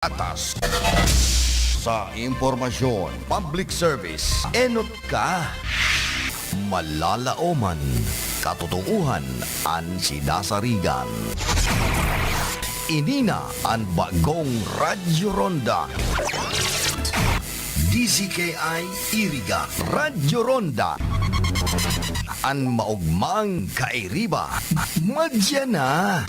Atas sa impormasyon, public service, enot ka, malalaoman, katotohanan, an sinasarigan. Inina ang bagong Radyo Ronda. DZKI Iriga Radyo Ronda. An maugmang kairiba, madya na.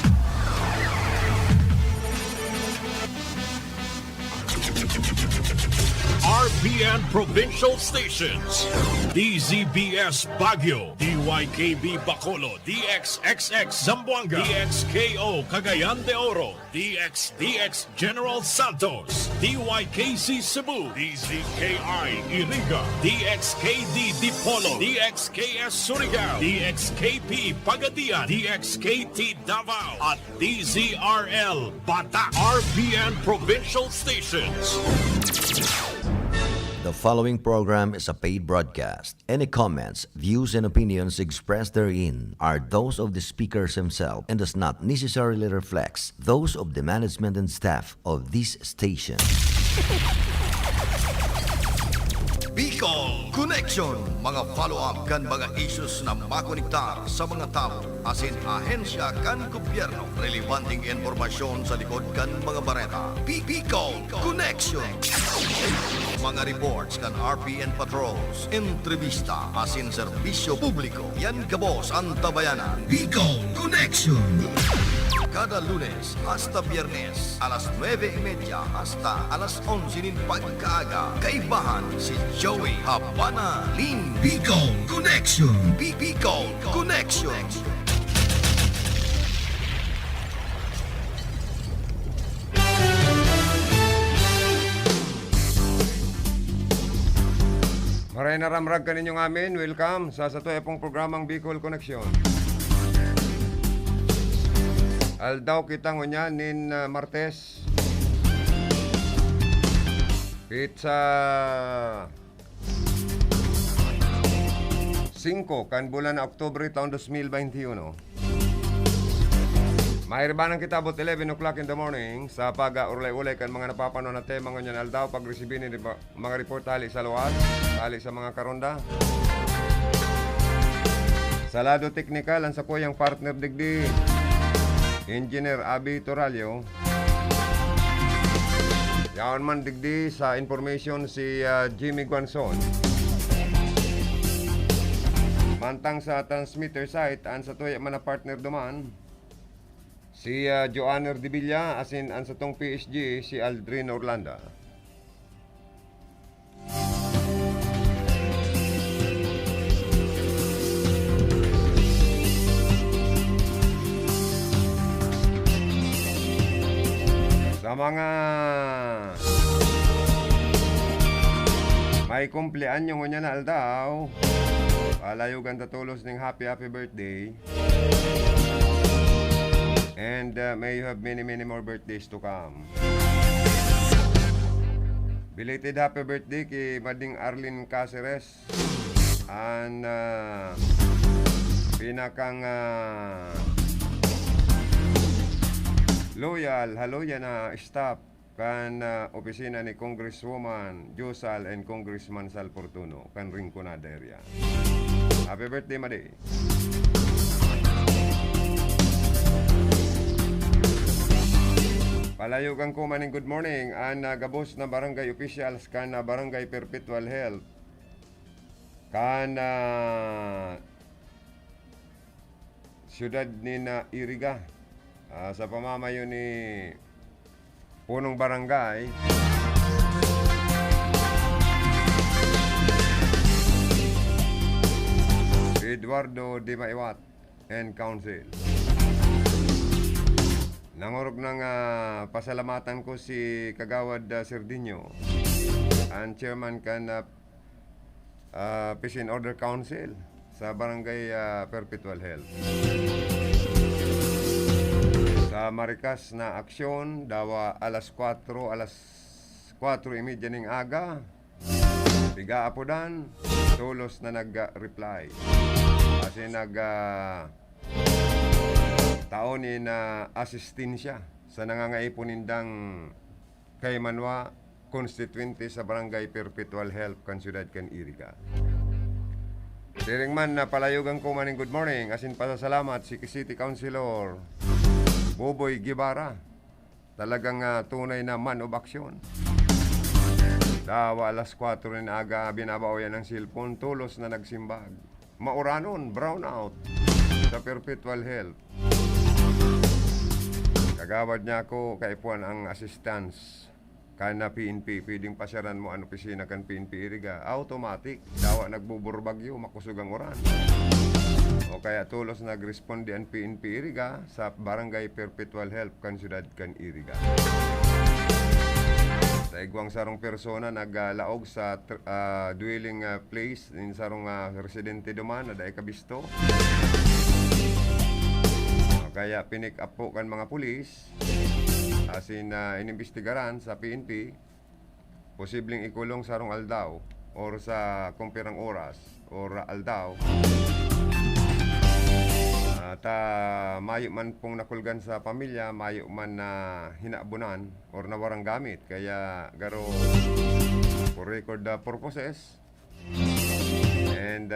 RPN Provincial Stations, DZBS Baguio, DYKB Bacolod, DXXX Zamboanga, DXKO Cagayan de Oro, DXDX General Santos, DYKC Cebu, DZKI Iriga, DXKD Dipolo, DXKS Surigao, DXKP Pagadian, DXKT Davao, at DZRL Bata. RPN Provincial Stations. The following program is a paid broadcast. Any comments, views, and opinions expressed therein are those of the speakers themselves and does not necessarily reflect those of the management and staff of this station. Bicol Connection, mga follow-up kan mga issues na makonektar sa mga tao, asin ahensya kan gobyerno, relevanteng informasyon sa likod kan mga bareta. Bicol Connection. Mga reports kan RPN patrols, entrevista, asin serbisyo publiko. Yan kabos ang tabayanan. Bicol Connection. Kada Lunes hasta Biyernes, alas 9:30 hasta alas 11 pagkaaga. Kaibahan si Joey Habana Lin. Bicol Connection. Bicol Connection. Maray na ramrag ka ninyong amin. Welcome sa satoy pong programang Bicol Connection. Aldaw kitang unya nin Martes. Pizza 5 kan bulan na Oktubre taon 2021. Mairbanan kita about 11 o'clock in the morning sa paga-ulay-ulay kan mga napapanood na tema ngunyan aldaw pag-resibin ni mga report tali sa luwas, tali sa mga karonda. Sa lado teknikal, ang sa kuyang partner digdi, Engineer Abby Toralio. Yaon man digdi sa information si Jimmy Guanzon. Mantang sa transmitter site, ang sa tuya man na partner duman, si Joanner Di Villa, asin ang sa tong PSG, si Aldrin Orlando. Sa mga may kumpleanyo mo niya na aldaw, palayugan tatulos ng happy birthday. And may you have many more birthdays to come. Belated happy birthday kay Mading Arlene Caceres. And pinakang loyal, haloya na staff kan opisina ni Congresswoman Josal and Congressman Sal Fortuno kan Rinconada area. Happy birthday, Madi. Palayugan ko maning good morning ang gabos na barangay officials kan barangay Perpetual Health kan siyudad ni na Iriga. Sa pamamayo ni punong barangay Eduardo Di Maiwat and Council. Nangorog ng pasalamatan ko si Kagawad Serdinyo, ang chairman kan Peace and Order Council sa barangay Perpetual Health. Sa marikas na aksyon, dawa alas 4:30 ning aga, piga apodan, tulos na nag-reply. Kasi taon ni na asistensya sa nangangaipunindang kay Manwa constituente sa Barangay Perpetual Health kan Siyudad kan Iriga. Diring man na palayogan ko maning good morning asin pasasalamat si City Councilor Boboy Gibara. Talagang tunay na man of action. Dawa alas 4 rin aga binabaw yan ng cellphone, tulos na nagsimbag. Mauranon, brownout sa Perpetual Health. Kagawad niya ako kaipuan ang assistance kana PNP, pwedeng pasyaran mo ang opisina kan PNP Iriga. Automatic, dawa nagbuburbagyo, makusog ang oran. O kaya tulos nagresponde ang PNP Iriga sa Barangay Perpetual Health kan Siyudad kan Iriga. Sa igwang sarong persona naglaog sa dwelling place in sarong residente duman na daay kabisto. Kaya pinick up po kan mga pulis asin inimbestigaran sa PNP posibleng ikulong sarong aldaw or sa kumpirang oras or aldaw. At mayo man pong nakulgan sa pamilya, mayo man na hinabunan or nawarang gamit. Kaya garo for record purposes. And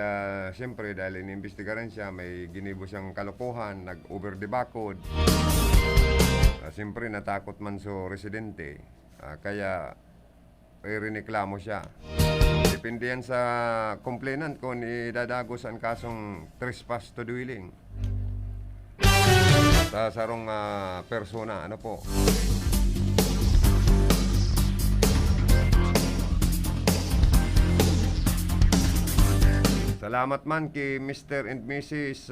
siyempre dahil inimbestigaran siya, may ginibo siyang kalokohan, nag-over the backcode. Siyempre natakot man so residente. Kaya irineklamo siya. Depende yan sa complainant kung idadagos ang kasong trespass to dwelling. Sa sarong persona, ano po. Salamat man kay Mr. and Mrs.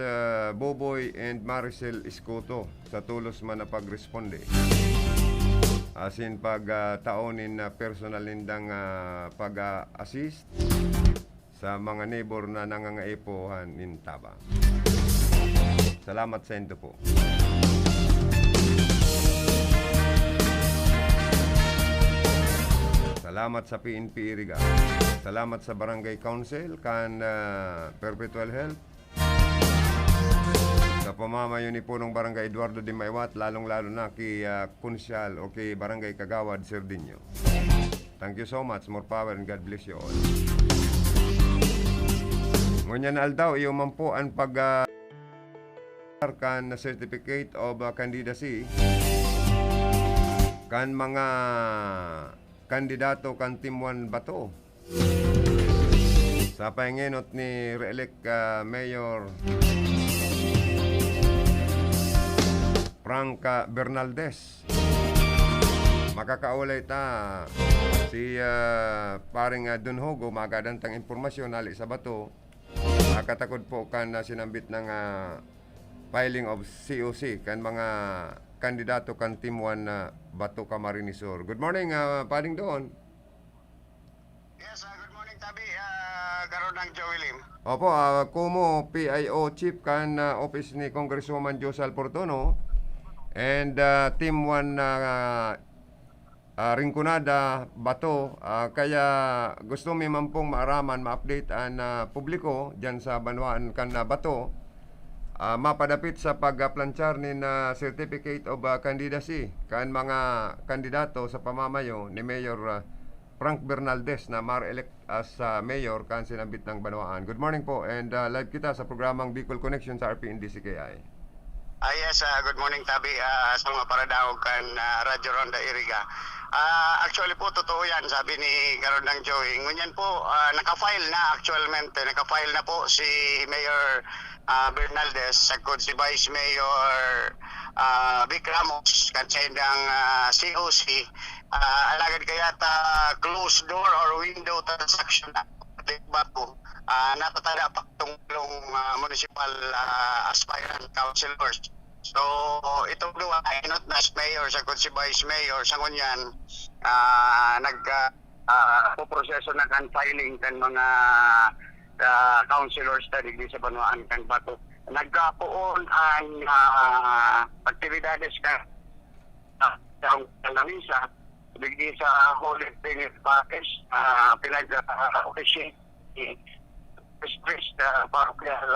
Boboy and Maricel Escoto sa tulos man na pagresponde. Asin taonin na personal nindang pag-assist sa mga neighbor na nangangaipuhan in Taba. Salamat sa inyo po. Salamat sa PNP Iriga. Salamat sa Barangay Council kan Perpetual Health. Sa pamamayo ni punong Barangay Eduardo de Maywat, lalong-lalo na kay Kunsyal o kay Barangay Kagawad Serdinyo. Thank you so much. More power and God bless you all. Ngunyan aldaw, iyo man po ang kan certificate of candidacy kan mga kandidato kan Team 1 Bato sa pahingenot ni re-elect Mayor Franca Bernaldez. Makakaulay ta si paring Dunhogo magadantang impormasyon nali sa Bato. Katakod po kan sinambit ng filing of COC kan mga kandidato kan Team 1 Bato Camarines Sur. Good morning, Pading Doon. Yes, good morning Tabi, karon ng Joey Lim. Opo, kumo PIO Chief kan office ni Congresswoman Josal Portono and Team 1 Rinconada Bato. Kaya gusto mi man pong maaraman, ma-update ang publiko dyan sa Banwaan kan Bato. Mapadapit sa pagplanchar ni na certificate of candidacy kan mga kandidato sa pamamayo ni Mayor Frank Bernaldez na ma-elect as mayor kan sinambit ng Banwaan. Good morning po and live kita sa programang Bicol Connection sa RPNDCKI. Yes, good morning Tabi, sa mga paradaog kan Radyo Ronda Iriga. Actually po, totoo yan, sabi ni karon ng Joey. Ngunyan po, naka-file na po si Mayor Bernaldez, sagkod si Vice Mayor Vic Ramos, kansayang COC. Alagad kaya closed door or window transaction ba po? Natatada pa itong municipal aspirant councilors. So, itong duwa ay not na mayor, sa si vice mayor, sa ngunyan, nag-proseso na kan filing kan mga councilors na digdi sa Banwaan kan Bato. Nagkapoon ang aktibidades ka sa Lamisa, digdi sa Holy Trinity Parish, pinag-officiate Priest Parochial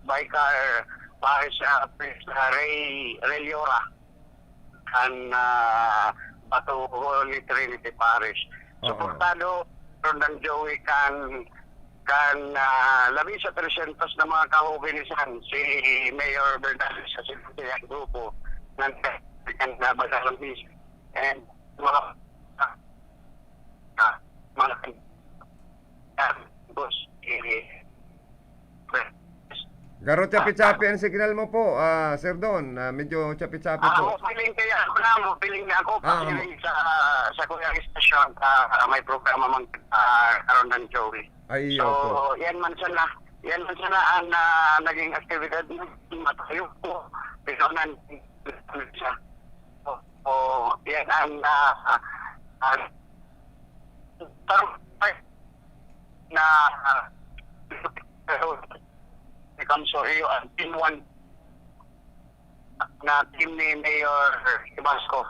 Baikar Parish Priest Ray Liora and Bato Holy Trinity Parish. Oo. Suportado Rondang Joey labi sa 300 na mga kahubinisan si Mayor Bernardo sa Silvia Grupo ng Basalang Peace and mga boss Garo chapi-chapi ang signal mo po, Sir Don. Medyo chapi-chapi po. Piling kaya ako na mo, piling na ako piling sa Kuya Station may programa mang karon ng Joey. Ay, So, opo. yan man sana ang naging aktibidad ng matayo po. Pero siya. Yan ang na so iyo ang team 1 na team ni Mayor Ibasco.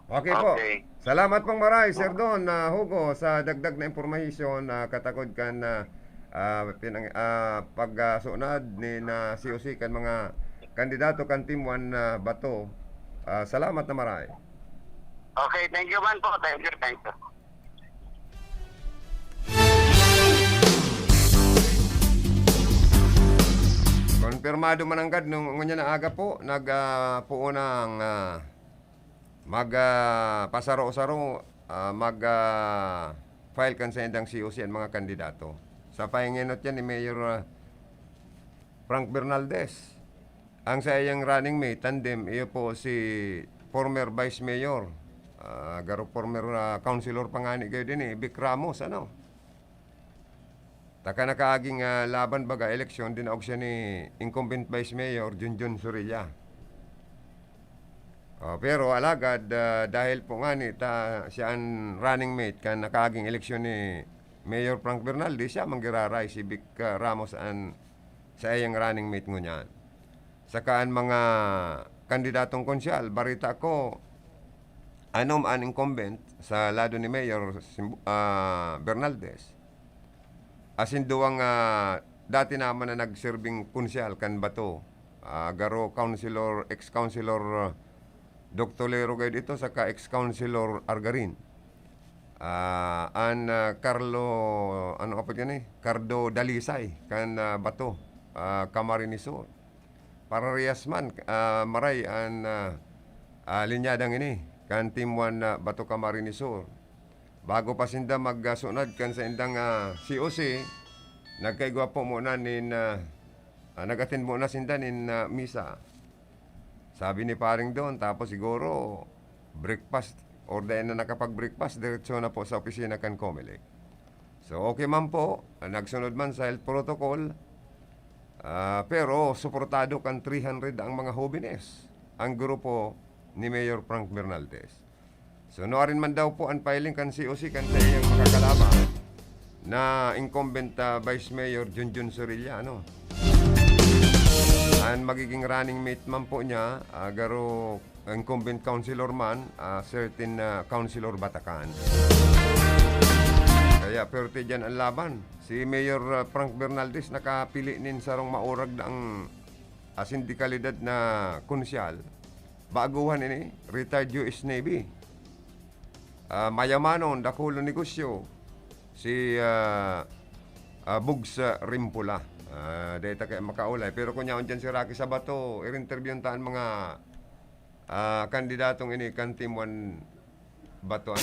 Okay po. Salamat pong maray, Sir Don, Hugo, sa dagdag na impormasyon na katakod kan pagsunod ni na COC kan mga kandidato kan Team 1 Bato. Salamat na maray. Okay, thank you man po. Thank you. Konfirmado mananggad nung ngunya na aga po nagpuo ng pasaro-saro file kan sa indang COC ang mga kandidato. Sa pahinginot yan ni Mayor Frank Bernaldez. Ang sa iyang running mate, tandem, iyo po si former Vice Mayor, garo former councilor pangani kayo din Vic Ramos, ano? Taka nakaaging laban baga eleksyon, dinaog siya ni incumbent Vice Mayor Junjun Surilla. Pero alagad dahil po nga ni siya ang running mate kan nakaaging eleksyon ni Mayor Frank Bernaldez, siya manggiraray si Vic Ramos an sa iyang running mate ngunyan. Sakaan mga kandidatong konsyal, barita ko anom an incumbent sa lado ni Mayor Bernaldez. Asin duwang dati naman na nagserving konsyal kan Bato, garo councilor, ex-councilor Dr. Lero kayo dito, saka ex-councilor Argarin. Carlo, ano ka pa dyan Cardo Dalisay, kan Bato, Camarines Sur. Para riyas man, maray, linyadang ini, kan Team 1 Bato Camarines Sur. Bago pa sinda magsunod kan sa indang COC, nagkaigwa po muna nag-attend muna sinda misa. Sabi ni paring doon, tapos siguro breakfast, or dahil na nakapag-breakfast, diretso na po sa opisina kan Comelec. So okay man po, nagsunod man sa health protocol, pero suportado kan 300 ang mga jóvenes, ang grupo ni Mayor Frank Bernaldez. So noarin man daw po ang filing kan COC kan sa iyang makakalaban na incumbent Vice Mayor Junjun Surilla, ano? Ang magiging running mate man po niya, garo incumbent councilor man, certain councilor Batacan. Kaya pero dyan ang laban. Si Mayor Frank Bernaldez nakapili nin sarong maurag na ang sindikalidad na konsyal. Baguhan ini, retired US Navy. Mayamanon, dakulo negosyo, si Bugs Rimpula. Data kaya makaulay. Pero kung yaon dyan si Rocky Sabato, i-interviewin taan mga kandidatong ini kan Team 1 Bato.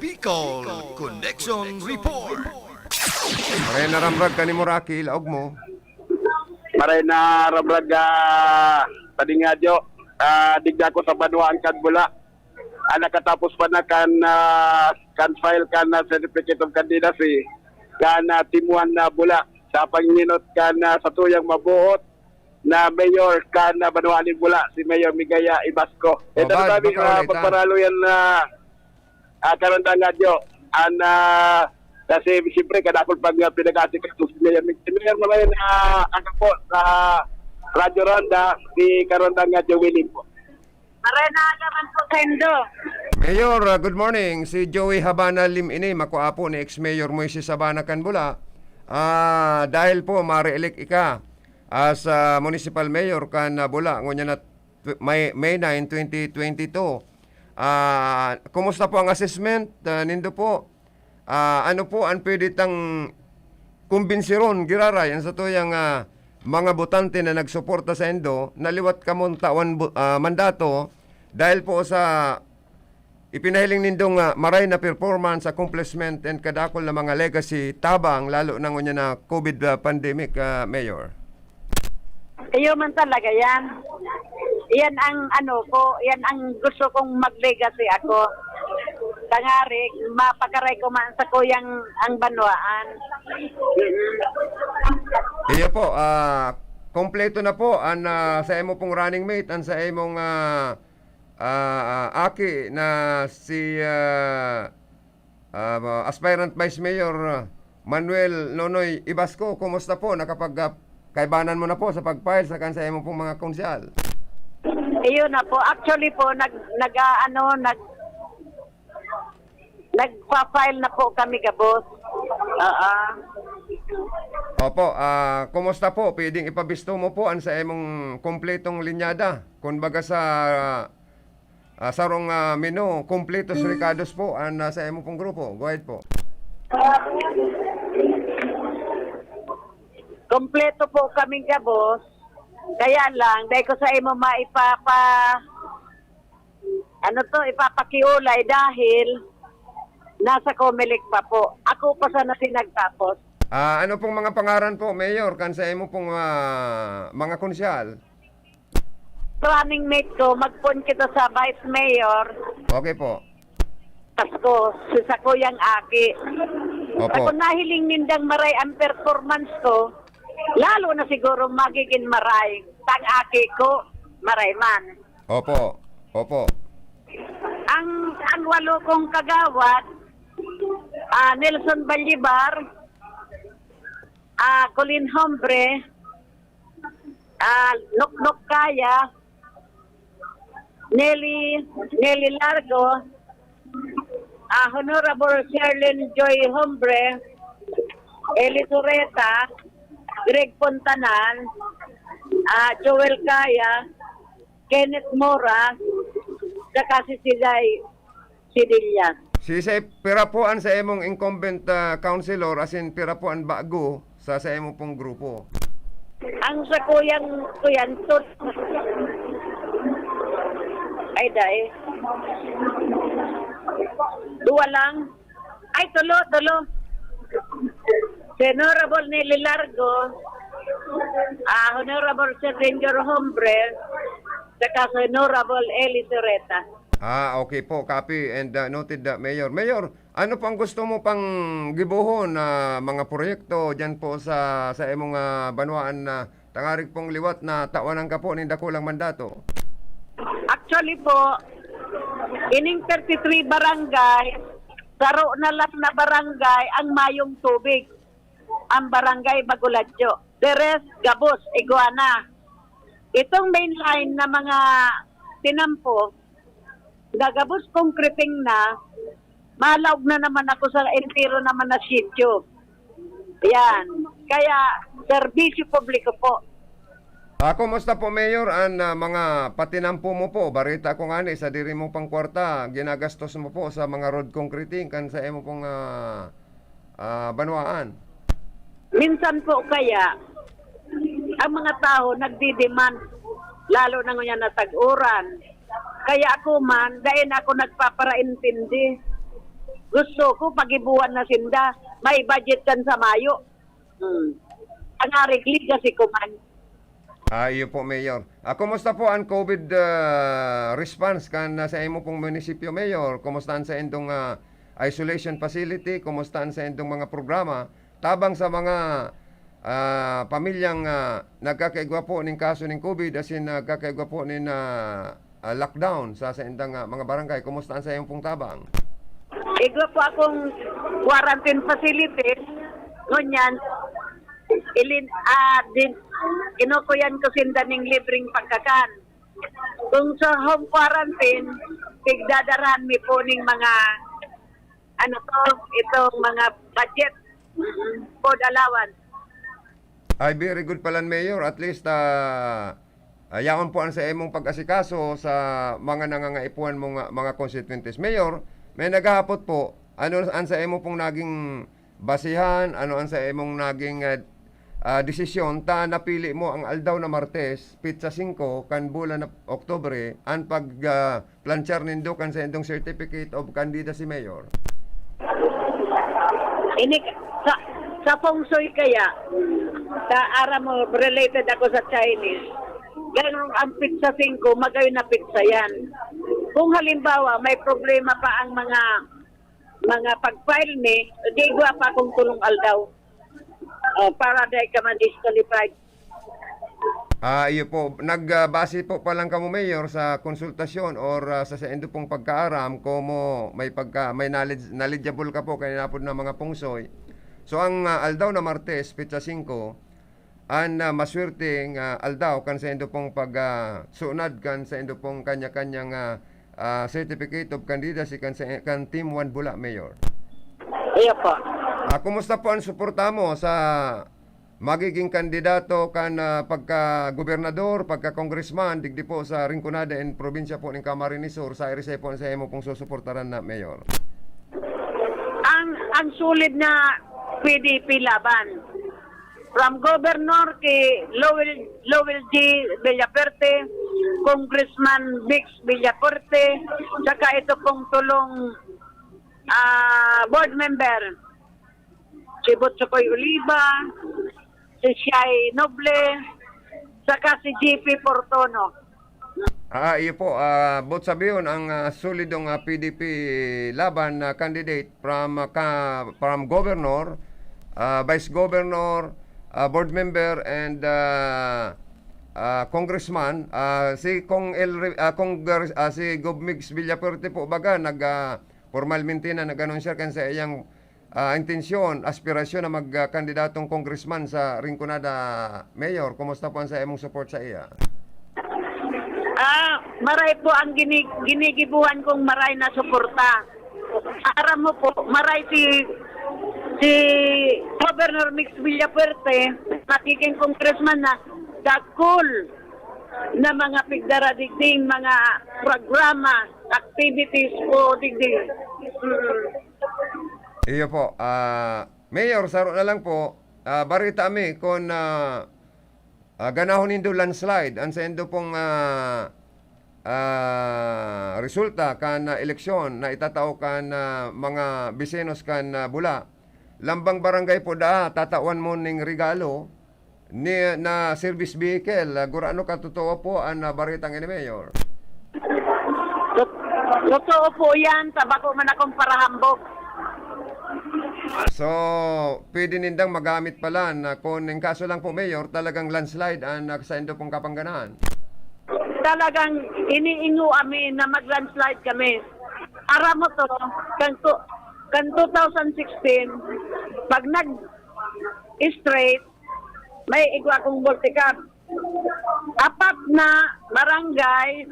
Bicol Connection Report. Maray na ramrag ka ni mo, Rocky, ilaog mo. Maray na ramrag padingadyo. Digda ko sa Banuan kan Bula. Nakatapos pa na kan file kan certificate of candidacy kan Team 1 na Bula. Sa panginot kan sa tuyang mabuot na mayor kan Banuanin Bula, si Mayor Migaya Ibasco. Ito na sabi, pagparalo yan karon dangadyo. Kasi siyempre kadakol pag pinag-asik ito si Mayor Migaya naman po sa Radyo Ronda, si karon dangadyo Willing po. Marena naman po kendo. Mayor, good morning. Si Joey Habana Lim ini, makuapo ni ex-mayor Moises Habana Canbula. Dahil po ma-re-elect ika as municipal mayor kan Bula ngunya na May 9, 2022. kumusta po ang assessment? Nindo po, ano po ang pwede tang kumbinsiron, giraray, ang sa tuyang mga botante na nagsuporta sa Indo, naliwat kamon tawan mandato, dahil po sa ipinahiling nindong maray na performance, accomplishment, and kadakol na mga legacy tabang, lalo na ngunya na COVID pandemic, Mayor. Iyo man talaga yan. Yan ang ano ko, yan ang gusto kong mag-legacy ako. Tangarik, mapakaray ko man sa kuyang ang banwaan. Iyo po, kompleto na po ang sa imo pong running mate, ang sa imong aki na si aspirant Vice Mayor Manuel Nonoy Ibasco. Kumusta po? Kaibanan mo na po sa pag-file sa kansa imo pong mga konsyal? Iyo na po. Actually po, nagpa-file na po kami, Gabos. Opo, kumusta po? Pwedeng ipabisto mo po ang sa imong kompletong linyada. Kung baga sa sarong menu, kompletos recados po ang sa imong pong grupo. Go ahead po. Kompleto po kaming Gabos. Kaya lang, dahil ko sa imo ipapakiulay dahil nasa Comelec pa po. Ako pa sana sinagtapos. Ano pong mga pangaran po, Mayor, kan sa imo pong mga konsyal? Running mate ko, magpun kita sa Vice Mayor. Okay po. Pasko, sa kuyang aki. Opo. Ako nahiling nindang maray ang performance ko, lalo na siguro magiging maray. Tang aki ko, maray man. Opo. Opo. Ang walo kong kagawad, Nelson Ballibar, Colin Hombre, Noknok Kaya, Nelly Largo, Honorable Sherlyn Joy Hombre, Eli Tureta, Greg Pontanan, Joel Kaya, Kenneth Mora, saka si Sidilya. Si pirapuan sa imong incumbent councilor, as in pirapuan bago sa imong pong grupo. Ang sa kuyan ay dai. Dua lang. Ay, tulo. Honorable Nelly Largo, Honorable Sir Ranger Hombre, saka Honorable Eli Tureta. Okay po, copy and noted, Mayor. Mayor, ano pang gusto mo pang gibuhon na mga proyekto dyan po sa imong banwaan na tangarig pong liwat na tawanan ka po ng dakulang mandato? Actually po, ining 33 barangay, saro na lang na barangay ang mayong tubig. Ang barangay Baguladyo. The rest, Gabos, Iguana. Itong mainline na mga tinampo, Gagabos concreting na, malawag na naman ako sa entero naman na sityo. Yan. Kaya, serbisyo publiko po. Kumusta po, Mayor, ang mga patinampo mo po? Barita ko nga sa diri mo pang kwarta, ginagastos mo po sa mga road concreting kan sa imo pong banwaan. Minsan po kaya, ang mga tao nagdi-demand, lalo na ngayon na tag-uran. Kaya ako man, dahil ako nagpaparaintindi. Gusto ko, pag-ibuwan na sinda, may budget kan sa Mayo. Ang arigli kasi ko man. Iyo po, Mayor. Kumusta po ang COVID response kan sa imo pong munisipyo, Mayor? Kumusta sa indong isolation facility? Kumusta sa indong mga programa? Tabang sa mga pamilyang nagkakaigwa po ng kaso ng COVID, as in nagkakaigwa po ng lockdown sa indang mga barangay. Kumusta sa iyong pong tabang? Igwa po akong quarantine facilities. Ngunyan, inukuyan ko sinda ng libreng pagkakan. Kung sa home quarantine, tigdadaran mi po ng mga itong mga budget food allowance. Ay, very good pala, Mayor. At least yaon po ang sa imong pag-asikaso sa mga nangangaipuan mong mga constituents. Mayor, may naghahapot po, ano ang sa imo pong naging basihan, ano ang sa imong naging desisyon ta napili mo ang aldaw na Martes, pitsa 5 kan bulan na Oktubre ang planchar nindo kan sa indong certificate of candidacy mayor. Ini sa feng shui kaya, sa ara mo, related ako sa Chinese, ganun ang pizza 5, magayon na pizza yan. Kung halimbawa, may problema pa ang mga pag-file ni, di gwa pa akong tulong aldaw. Para dahil ka man-disqualified. Iyo po, nagbase po pa lang kamo mayor sa konsultasyon or sa indo pong pagkaaram como may knowledgeable ka po kay napod na mga pungsoy. So ang aldaw na Martes, pitsa 5, ang maswerteng aldaw kan sa indo pong sunad kan sa indo pong kanya-kanyang certificate of candidacy kan Team 1 Bula, Mayor. Iya po. Kumusta po ang suporta mo sa magiging kandidato kan pagka-gobernador, pagka-congressman, digdi po sa Rinconada and probinsya po ng Camarines Sur, sa irisay po sa imo pong susuportaran na, Mayor? Ang sulit na PDP laban. From Governor kay Lowell G. Villaperte, Congressman Bix Villaperte, saka ito pong tulong board member, si Butsokoy Oliva, si Shai Noble, saka si GP Portono. Iyo po, bot sabiyon ang solidong PDP laban na candidate from governor, vice governor, board member and congressman, si si Gobmix Villaperte po baga formalmente na nag-anunsya kan sa iyang intensyon, aspirasyon na magkandidatong congressman sa Rinconada, Mayor. Kumusta po ang sa imong support sa iya? Maray po ang ginigibuhan kong maray na suporta. Aram mo po, maray si Governor Mix Villaperte, magiging congressman na dakol na mga pigdaradigding, mga programa, activities po digding. Iyo po. Mayor, saro na lang po, barita mi kung ganahon nindo landslide ang sa indo pong resulta kan eleksyon na itatao kan mga bisenos kan Bula. Lambang barangay po tatawan mo ning regalo na service vehicle. Gurano ka totoo po ang baritang ini, Mayor? Totoo po yan, tabako man akong parahambog. So, pwede nindang magamit pala na kung in kaso lang po, Mayor, talagang landslide ang sa indo pong kapangganaan. Talagang iniingo kami na mag-landslide kami. Aram mo to, kan 2016, pag nag-straight, may igwa kong multicab. Apat na barangay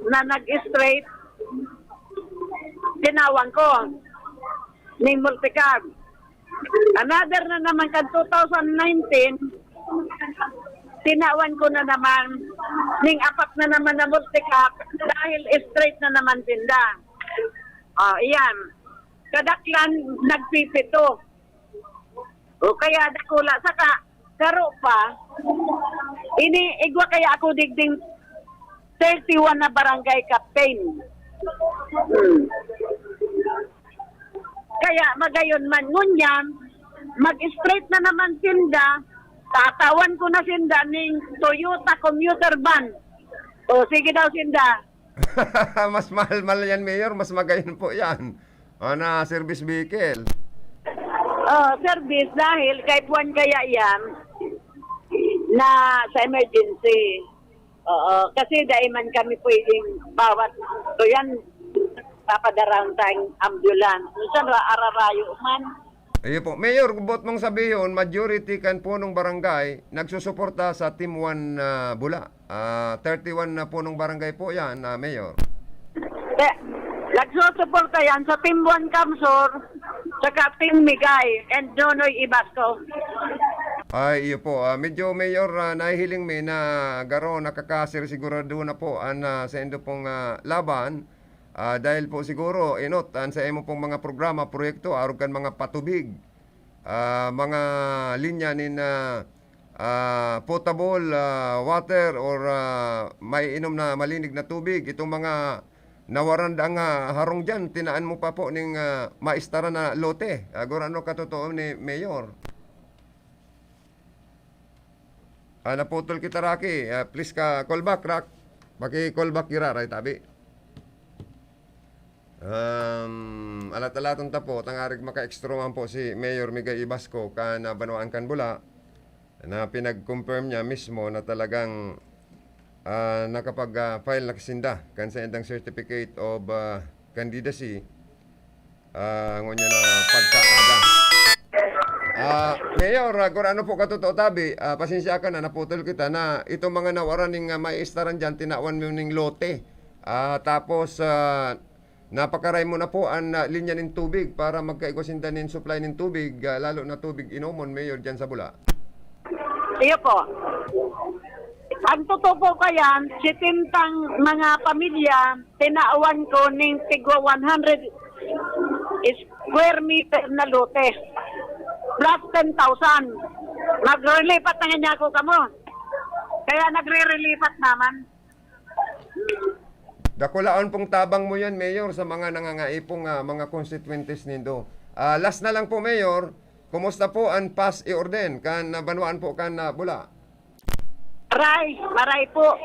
na nag-straight, tinawang ko ng multicab. Another na naman kan 2019, tinawan ko na naman ning apat na naman na multicab dahil straight na naman tinda. Iyan. Kadaklan nagpipito. O kaya dakula saka karo pa. Igwa kaya ako digding 31 na barangay captain. Kaya magayon man ngunyan, mag-straight na naman sinda, tatawan ko na sinda ning Toyota commuter van. O sige daw sinda. Mas mahal yan, Mayor, mas magayon po yan. Na service vehicle. Service dahil kahit buwan kaya yan na sa emergency. Kasi dahil man kami pwedeng bawat so yan papadarang tayong ambulance. Saan ararayo man? Ayun po. Mayor, bot mong sabihin, majority kan punong barangay nagsusuporta sa Team 1 Bula. 31 na punong barangay po yan, Mayor. Nagsusuporta yan sa Team 1 Kamsur, saka Team Migay, and Nonoy Ibasco. Ay, iyo po. Medyo Mayor, nahihiling mi na garo nakakasir sigurado na po sa endo pong laban. Dahil po siguro inot sa imo pong mga programa, proyekto, arog kan mga patubig, mga linya nin potable water or may inom na malinig na tubig. Itong mga nawaranda nga harong dyan, tinaan mo pa po ning maistara na lote. Gura ano katotoo ni Mayor? Naputol kita, Rocky. Please ka call back, Rock. Maki-call back kira, right, tabi. Alat-alatong tapo, tangarig maka-extra man po si Mayor Migay Ibasco kan Banwaan kan Bula na pinag-confirm niya mismo na talagang nakapag-file na kasinda kan sa endang certificate of candidacy ngunya na pagkaada. Mayor, kung ano po katotoo tabi, pasensya ka na, naputol kita na itong mga nawaran ng maistaran dyan, tinawan mo ng lote. Tapos, napakaray mo na po ang linya ng tubig para magkaigwasinda ng supply ng tubig, lalo na tubig inomon, Mayor, dyan sa Bula. Iyo po. Ang totoo po kayan, sitintang mga pamilya, tinaawan ko ng tigwa 100 square meter na lote. Plus 10,000. Nagre-relipat na niya ako kamo. Kaya nagre-relipat naman. Dakulaon pong tabang mo yan, Mayor, sa mga nangangaipong mga constituentes nindo. Last na lang po, Mayor, kumusta po ang pass i-orden kan Banwaan po kan Bula? Maray po.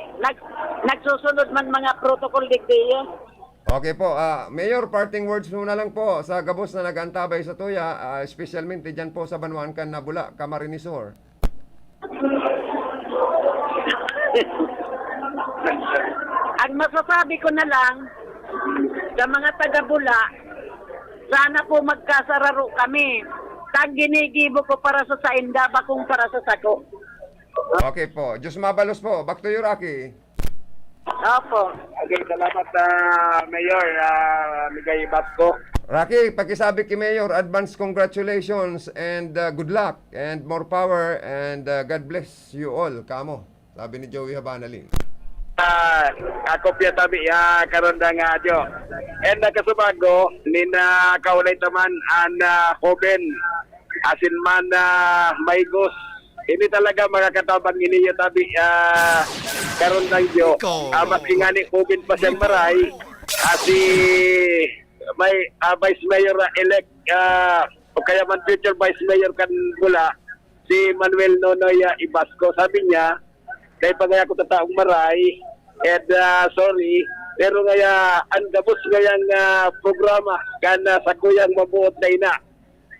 Nagsusunod man mga protocol digdiya. Okay po, Mayor, parting words muna lang po sa gabos na nag-antabay sa tuya, especialmente dyan po sa Banwaan kan Bula, Camarinesor. Ang masasabi ko na lang sa mga taga-Bula, sana po magkasararo kami. Tag ginigibo ko para sa sainda, bakong para sa sako. Okay po, Diyos mabalos po. Back to you, Rocky. Opo. Okay, salamat Mayor Migay Ibasco. Rocky, pakisabi kay Mayor, advance congratulations and good luck and more power and God bless you all. Kamo, sabi ni Joey Habanalin. Ako piya tabi karon da nga adyo. And nakasubago ni na kaulay taman an Hoben asin man Maygos. Ini talaga mga katabang iniyo tabi karon lang yo. Mas ingani Hoben pa siyang maray si may Vice Mayor elect o kaya man future Vice Mayor kan Bula si Manuel Nonoy Ibasco. Sabi niya kay pagaya ko tataong maray and sorry pero ngaya ang gabos ngayang programa kan sa kuyang mabuot na ina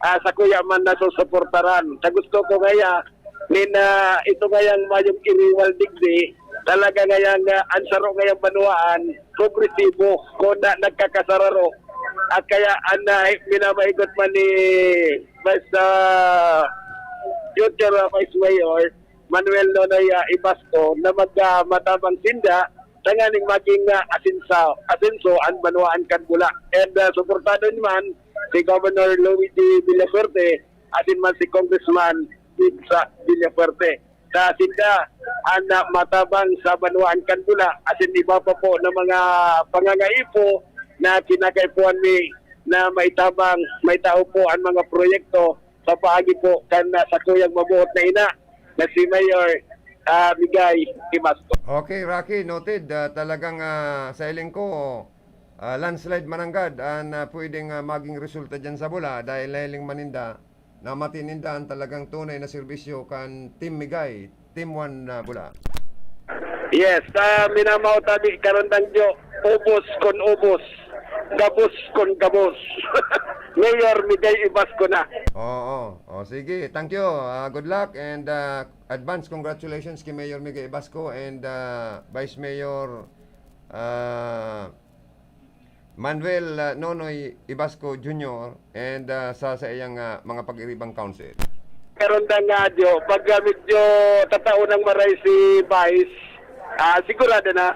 sa kuya man na susuportaran sa gusto ko ngaya nina ito ngayang mayong iriwal digdi talaga ngayang ansaro ngayang Banwaan progresibo kung na nagkakasararo at kaya minamaigot man ni Vice future Vice Mayor Manuel Nonoy Ibasco na magmatabang sinda tanganing maging asenso ang Banwaan kan Bula. And suportado naman si Governor Luigi Villafuerte asin man si Congressman Pizza Villafuerte. Sa sinda ang matabang sa Banwaan kan Bula asin iba pa po ng mga pangangaipo na kinakaipuan ni na may tao po ang mga proyekto sa paagi po kan sa kuyang mabuot na ina na si Mayor Migay Ibasco. Okay, Rocky, noted. Talagang sa iling ko, landslide mananggad na pwedeng maging resulta dyan sa Bula dahil lahiling maninda na matinindahan talagang tunay na serbisyo kan Team Migay, Team 1 Bula. Yes, minamaw tabi karon dang jo, ubos kon ubos, gabos kon gabos. Mayor Migay Ibasco na. Oo. Sige, thank you. Good luck and advance congratulations kay Mayor Migay Ibasco and Vice Mayor Manuel Nonoy Ibasco Jr. and sa iyang mga pag-iribang council. Karon da nga jo, pag medyo tatao ng maray si Vice, sigurado na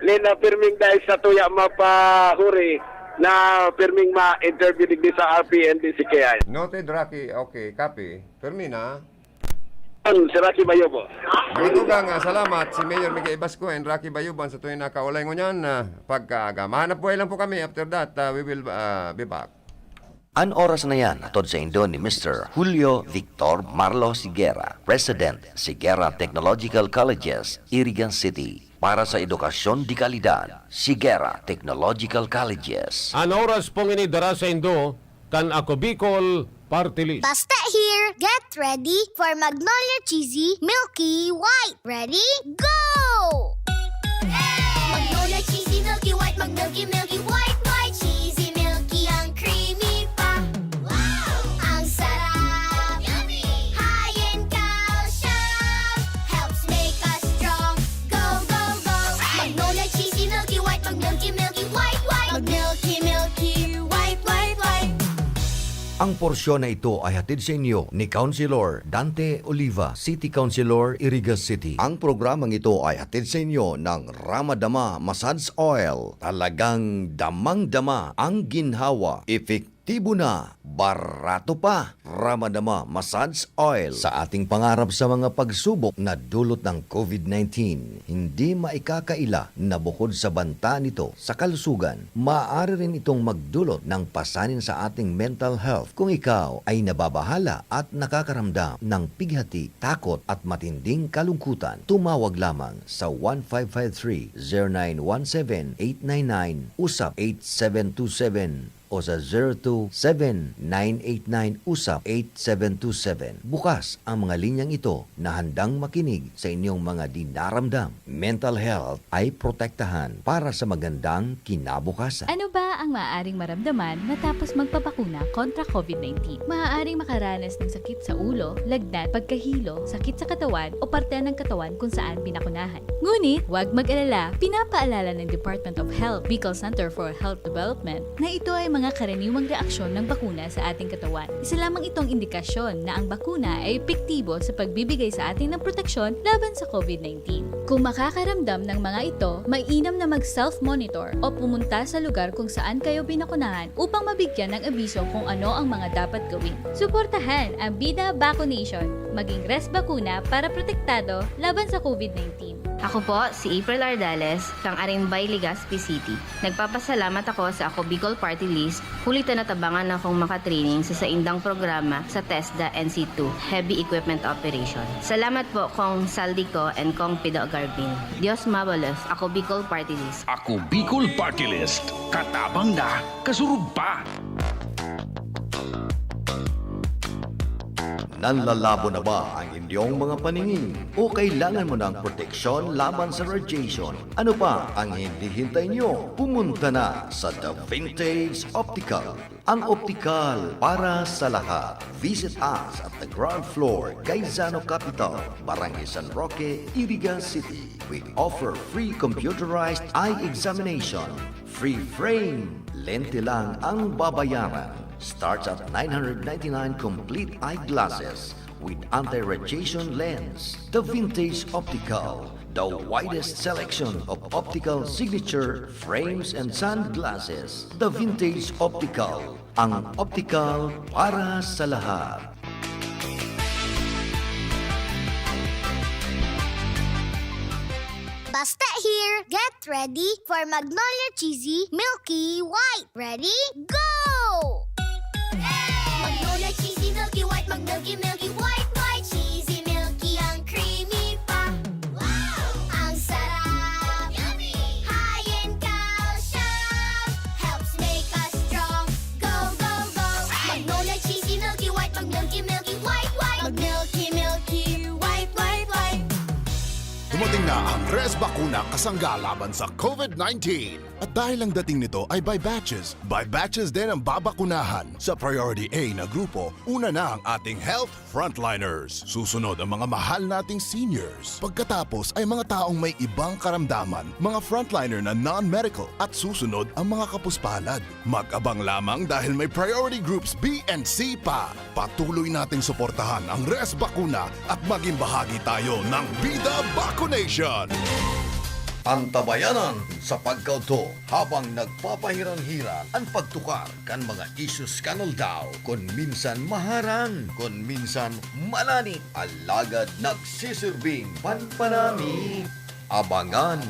nina pirming dahil sa tuya mapahuri na pirming ma-interview digdi sa RP and DCKI. Noted, Rocky. Okay, copy. Fermina. Si Rocky Bayobo. Magtugang salamat si Mayor Miguel Ibasco and Rocky Bayuban sa tuwing nakaulay ngunyan. Pagka mahanap buhay lang po kami. After that, we will be back. An oras na yan, atod sa Indo ni Mr. Julio Victor Marlo Siguera, President, Siguera Technological Colleges, Irigan City. Para sa edukasyon di kalidad, Siguera Technological Colleges. An oras pong inidara sa Indo, kan ako Bicol Party List. Basta here, get ready for Magnolia Cheesy Milky White. Ready? Go! Magnolia Cheesy Milky White, Milky White, White, Cheesy Milky, ang creamy pa. Wow! Ang sarap! Yummy! High in calcium, helps make us strong. Go, go, go! Magnolia Cheesy Milky White, Milky White, White, Milky, White, White, White. Ang porsyon na ito ay hatid sa inyo ni Councilor Dante Oliva, City Councilor, Irigas City. Ang programang ito ay hatid sa inyo ng Ramadama Massage Oil. Talagang damang-dama ang ginhawa. Epektibo na, barato pa. Ramadama Massage Oil. Sa ating pangarap sa mga pagsubok na dulot ng COVID-19, hindi maikakaila na bukod sa banta nito sa kalusugan, maaari rin itong magdulot ng pasanin sa ating mental health kung ikaw ay nababahala at nakakaramdam ng pighati, takot at matinding kalungkutan. Tumawag lamang sa 1553-0917-899 usap 8727 o sa 027-989-USAP-8727. Bukas ang mga linyang ito na handang makinig sa inyong mga dinaramdam. Mental health ay protektahan para sa magandang kinabukasan. Ano ba ang maaaring maramdaman matapos magpapakuna kontra COVID-19? Maaaring makaranas ng sakit sa ulo, lagnat, pagkahilo, sakit sa katawan o parte ng katawan kung saan pinakunahan. Ngunit, huwag mag-alala, pinapaalala ng Department of Health, Bicol Center for Health Development na ito ay mga karaniwang reaksyon ng bakuna sa ating katawan. Isa lamang itong indikasyon na ang bakuna ay epektibo sa pagbibigay sa atin ng proteksyon laban sa COVID-19. Kung makakaramdam ng mga ito, mainam na mag-self-monitor o pumunta sa lugar kung saan kayo binakunahan upang mabigyan ng abiso kung ano ang mga dapat gawin. Suportahan ang Bida Vaccination, maging res bakuna para protektado laban sa COVID-19. Ako po si April Ardales, kang Arimbay, Legazpi City. Nagpapasalamat ako sa Ako Bicol Party List, kulit na natabangan akong makatraining sa saindang programa sa TESDA NC2 Heavy Equipment Operation. Salamat po kong Saldico and kong Pido Garbin. Dios mabalos, Ako Bicol Party List. Ako Bicol Party List. Katabang na, kasurug pa. Nanlalabo na ba ang inyong mga paningin? O kailangan mo ng proteksyon laban sa radiation? Ano pa ang hindi hintay nyo? Pumunta na sa The Vintage Optical. Ang optical para sa lahat. Visit us at the ground floor, Gaisano Capital, Barangay San Roque, Irigan City. We offer free computerized eye examination. Free frame. Lente lang ang babayaran. Starts at 999 complete eyeglasses with anti-radiation lens. The Vintage Optical, the widest selection of optical signature frames and sunglasses. The Vintage Optical, ang optical para sa lahat. Basta here, get ready for Magnolia Cheesy Milky White. Ready? Go! Magnolia Cheesy Milky White, Milky White, White, Cheesy Milky, ang creamy pa. Wow! Ang sarap! Yummy! High in calcium, helps make us strong. Go, go, go! Magnolia Cheesy Milky White, Milky White, White, Milky, White, White, White. Dumating na ang Res Bakuna kasangga laban sa COVID-19. At dahil ang dating nito ay by batches din ang babakunahan. Sa Priority A na grupo, una na ang ating health frontliners. Susunod ang mga mahal nating seniors. Pagkatapos ay mga taong may ibang karamdaman, mga frontliner na non-medical. At susunod ang mga kapuspalad. Mag-abang lamang dahil may priority groups B and C pa. Patuloy nating suportahan ang Res Bakuna at maging bahagi tayo ng Bida Vaccination. Antabayanan sa pagkauto habang nagpapahiran-hiran ang pagtukar kan mga issues kanal daw kung minsan maharang, kung minsan malani, alagad nagsisirbing panpanami. Abangan!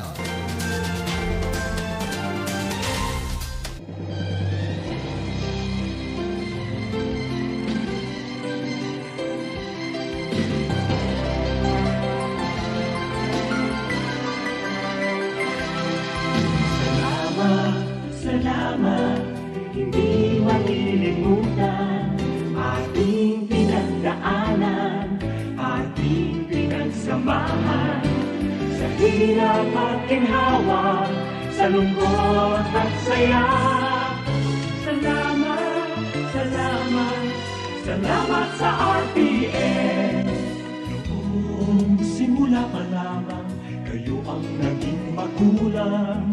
Salamat, hindi malilimutan ating pinagdaanan, ating pinagsamahan sa hirap at ginhawa, sa lungkot at saya. Salamat, salamat, salamat sa RPN. Noong simula pa lamang, kayo ang naging magulang.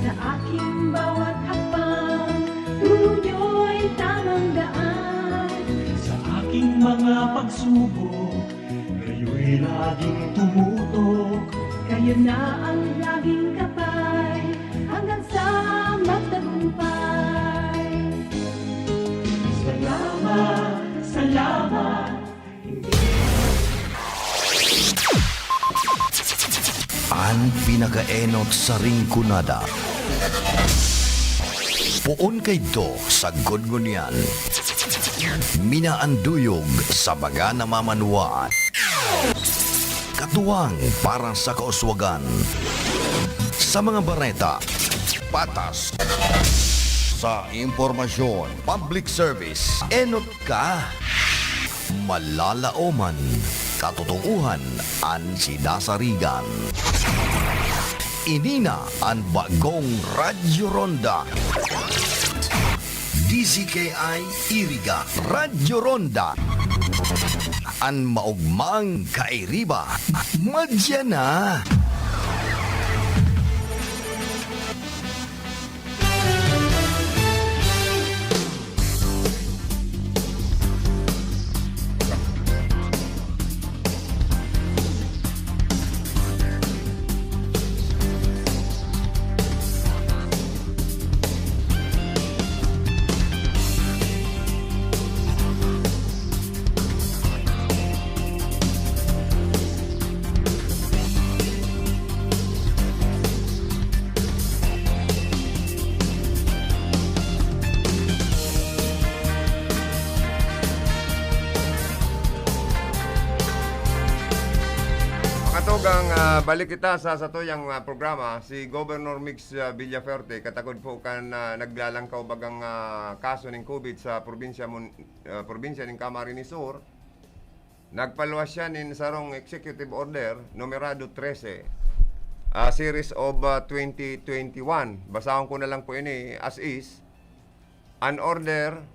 Sa aking bawat hakbang, turo nyo'y tamang daan. Sa aking mga pagsubok, kayo'y laging tumutok. Kayo na ang laging kapay, hanggang sa magtagumpay. Salamat, salamat. Ang pinakaenot sa ringkunada. Puon kay do sa gudgunyan. Minaanduyog sa baga na mamanuan. Katuwang para sa kauswagan. Sa mga bareta, patas. Sa impormasyon, public service, enot ka. Malalaoman, katotohanan ang sinasarigan. Inina ang bagong Radyo Ronda. DZKI Iriga Radyo Ronda. Ang maugmang kairiba. Madya na! Balik kita sa satuyang programa, si Governor Mix Villaferte katagod po kan naglalangkaw bagang kaso ng COVID sa probinsya ng Camarines Sur. Nagpaluwas siya nin sarong executive order numerado 13 series of 2021. Basahon ko na lang po ini as is. An order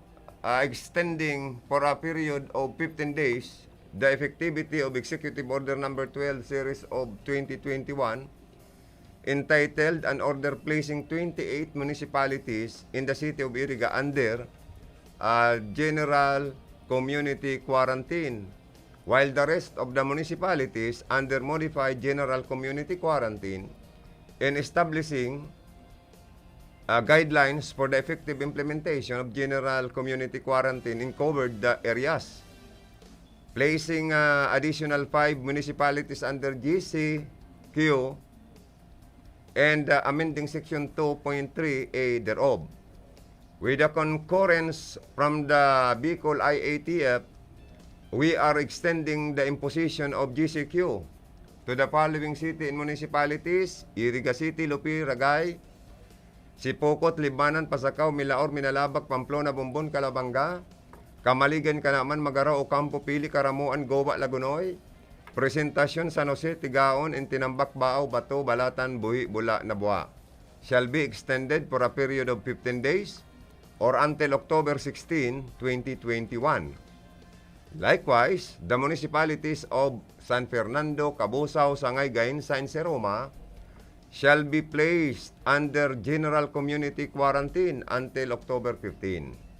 extending for a period of 15 days the effectivity of Executive Order Number 12 Series of 2021 entitled An Order Placing 28 Municipalities in the City of Iriga under General Community Quarantine, while the rest of the municipalities under Modified General Community Quarantine, and establishing guidelines for the effective implementation of General Community Quarantine in covered areas. Placing additional 5 municipalities under GCQ and amending Section 2.3A thereof. With the concurrence from the Bicol IATF, we are extending the imposition of GCQ to the following city and municipalities: Iriga City, Lupi, Ragay, Sipokot, Libanan, Pasakaw, Milaor, Minalabak, Pamplona, Bumbon, Calabanga, Kamaligan, Kanaman, Magaraw, Ocampo, Pili, Karamuan, Goba, Lagunoy, Presentasyon, San Jose, Tigaon, Tinambak, Baaw, Bato, Balatan, Buhi, Bula, Nabua shall be extended for a period of 15 days or until October 16, 2021. Likewise, the municipalities of San Fernando, Cabusao, Sangay, Gainsa, and Seroma shall be placed under General Community Quarantine until October 15.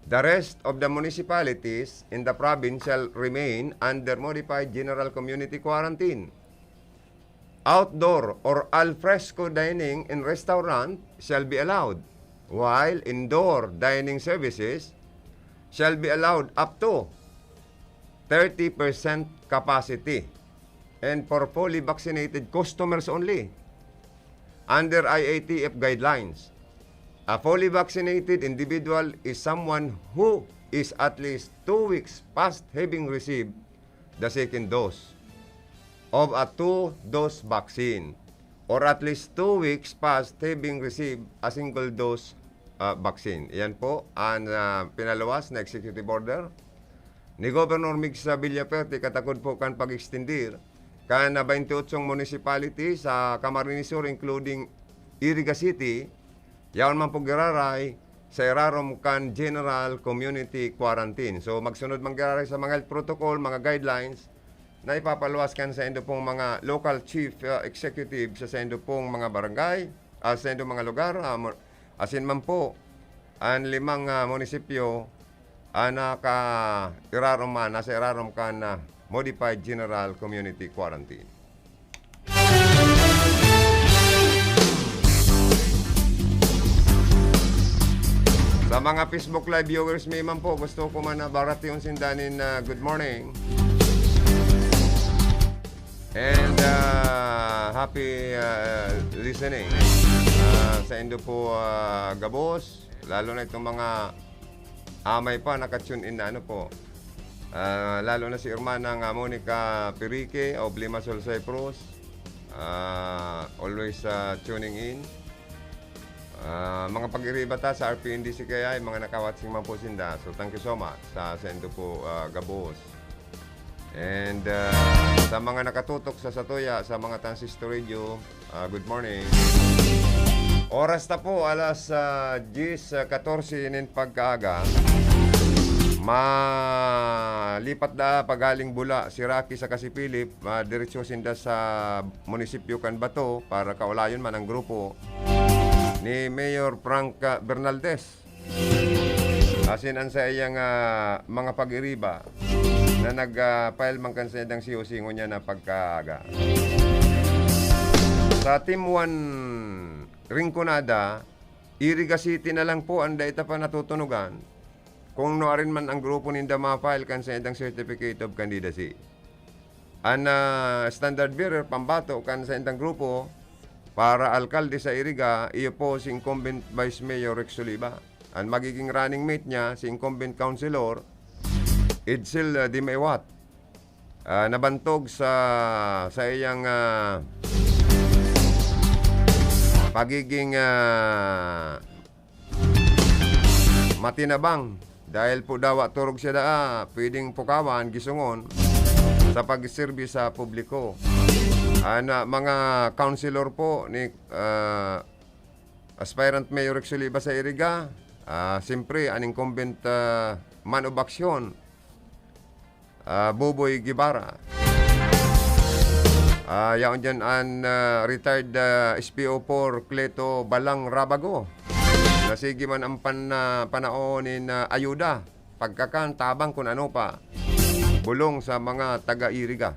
The rest of the municipalities in the province shall remain under Modified General Community Quarantine outdoor or al fresco dining in restaurant shall be allowed, while indoor dining services shall be allowed up to 30% capacity and for fully vaccinated customers only under IATF guidelines. A fully vaccinated individual is someone who is at least 2 weeks past having received the second dose of a 2-dose vaccine or at least 2 weeks past having received a single dose vaccine. Yan po ang pinalawas na executive order ni Governor Mix Villaperte katakod po kan pag-extendir kan 28 municipality sa Camarines Sur including Iriga City. Yaon man po giraray sa irarom kan General Community Quarantine. So magsunod man giraray sa mga health protocol, mga guidelines na ipapaluwas kan sa indo pong mga local chief executive sa indo pong mga barangay, sa indo mga lugar, asin man po ang 5 munisipyo irarom man, nasa irarom kan Modified General Community Quarantine. Sa mga Facebook Live viewers, may man po gusto ko man na barati yung sindanin na good morning. And happy listening sa indo po Gabos, lalo na itong mga amay pa nakatune in na ano po. Lalo na si Hermana Monica Perique of Limassol, Cyprus, always tuning in. Mga pag-iribata sa RPNDC kaya mga nakawatsing man po sinda. So thank you so much sa sendo po Gabos. And sa mga nakatutok sa Satoya, sa mga transistor radio, good morning. Oras na po alas 10:14 nin pagkaaga. Malipat na pagaling Bula si Rocky sa Kasipilip, diretso sinda sa munisipyo kan Bato para kaulayon man ang grupo ni Mayor Frank Bernaldez. Asin ang sa iyang mga pag-iriba na nag-file man kan sa idang COC niya na pagkaaga. Sa Team 1 Rinconada, Iriga City na lang po ang daita pa natutunugan kung noarin man ang grupo ninda ma-file kan sa idang Certificate of Candidacy. Ang standard bearer pambato kan sa idang grupo para alkalde sa Iriga, iyo po si incumbent Vice Mayor Rex Soliva. Ang magiging running mate niya, si incumbent councilor Edsel Dimewat. Nabantog sa iyang pagiging matinabang dahil po daw turog siya pwedeng pukawan, gisungon sa pag-serve sa publiko. Mga councilor po ni aspirant Mayor Rex Soliva sa Iriga, siyempre ang incumbent man of action, Boboy Guevara. Yaon dyan ang retired SPO4 Cleto Balang Rabago. Nasigi man ang panaonin na ayuda, pagkakan, tabang kung ano pa, bulong sa mga taga-Iriga.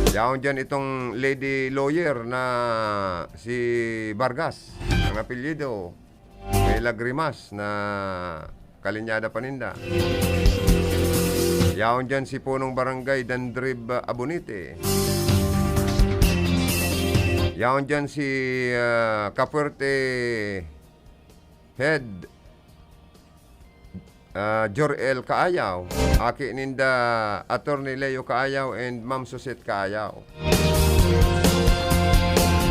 Yaon dyan itong lady lawyer na si Vargas, ang apelyido, may Lagrimas na Kalinyada Paninda. Yaon dyan si punong barangay Dandrib Abonite. Yaon dyan si Capuerte Head Jor-El Kaayaw, aki ninda Attorney Leo Kaayaw and Ma'am Suset Kaayaw.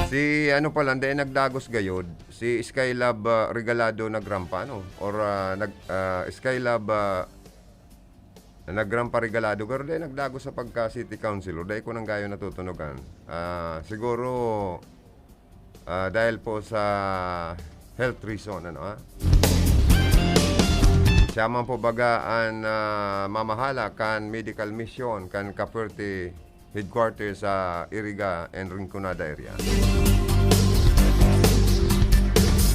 Si ano pala, hindi nagdagos gayod, si Skylab Regalado nagrampa, no? Or Skylab nagrampa Regalado, pero hindi nagdagos sa pagka city councilor, dahil ko nang gayo natutunugan. Siguro dahil po sa health reason, ano siya man po bagaan mamahala kan medical mission kan Capuerte headquarters sa Iriga and Rinconada area.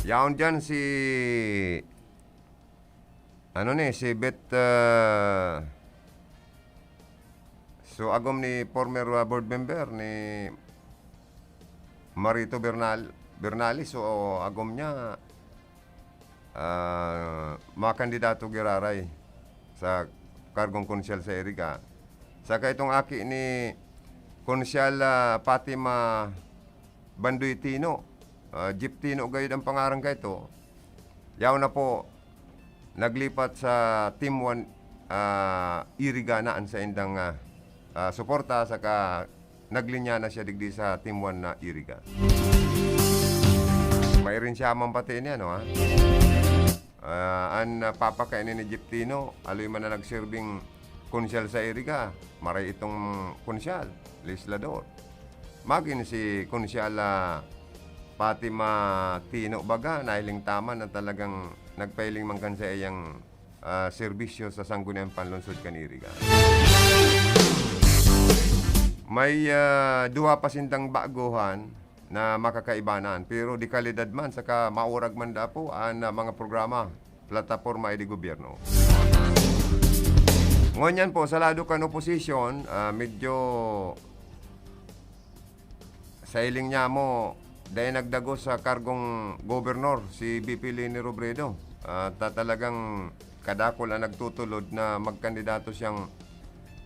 Yaon dyan si si So agom ni former board member ni Marito Bernales, so agom niya makandidato giraray sa kargong konsyal sa Iriga. Saka itong aki ni Konsyal Fatima Bandoy Tino, Jeep Tino gayud ang pangarang ka ito. Yaw na po naglipat sa Team 1 Iriga naan sa indang suporta, saka naglinya na siya digdi sa Team 1 na Iriga. May rin siya mampati niya, no, ha? Papakainin ni Jeep Tino, aloy man na nagserving konsyal sa Iriga, maray itong konsyal, legislador. Magin si konsyal Fatima Tino baga, nahiling tama na talagang nagpailing mangkan sa iyang serbisyo sa Sangguniang Panlungsod kan Iriga. May duha pa sindang baguhan na makakaibanan, pero di kalidad man saka maurag man dapo ang mga programa, plataporma di gobyerno. Ngunyan po, sa lado kan oposisyon, medyo sa iling niya mo, dahil nagdago sa kargong gobernor, si BP Leni Robredo. Talagang kadakol ang nagtutulod na magkandidato siyang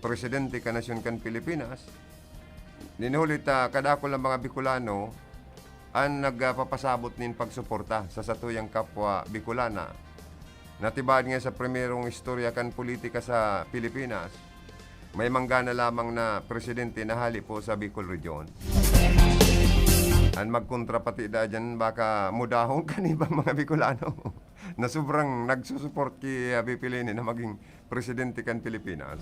presidente ka nasyon kan Pilipinas. Ninulit kadakol ang mga Bicolano ang nagpapasabot nin pagsuporta sa satuyang kapwa Bicolana. Natibad nga sa primerong istorya kan politika sa Pilipinas, may manggana lamang na presidente na hali po sa Bicol Region. Ang magkontrapati da dyan, baka mudahong kanibang mga Bicolano na sobrang nagsusuport kay BP Leni na maging presidente kan Pilipinas.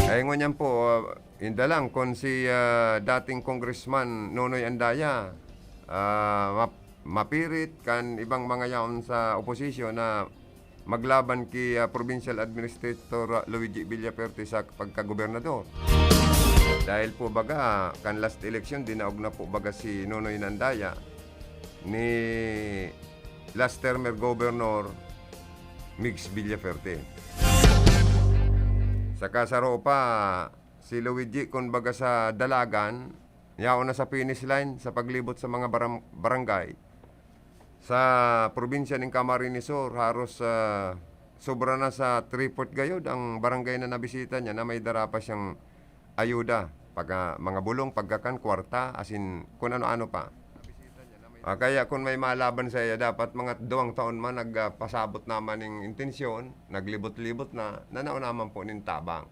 Ay ngunyan po, inda lang kung si dating Congressman Nonoy Andaya mapirit kan ibang mga yaon sa oposisyon na maglaban kay Provincial Administrator Luigi Villaperte sa pagkagobernador. Dahil po baga, kan last election, dinaog na po baga si Nonoy Andaya ni last termer governor Mix Villaperte. Sa kasaro pa, si Luigi kung baga sa dalagan, yaon na sa finish line sa paglibot sa mga barangay. Sa probinsya ng Camarines Sur, haros sobra na sa 3/4 gayod ang barangay na nabisita niya na may darapa siyang ayuda. Mga bulong, pagkakan, kwarta, asin kung ano-ano pa. Kaya kung may malaban sa iya, dapat mga 2 taon man nagpasabot naman ng intensyon, naglibot-libot na, nanao naman po ng tabang.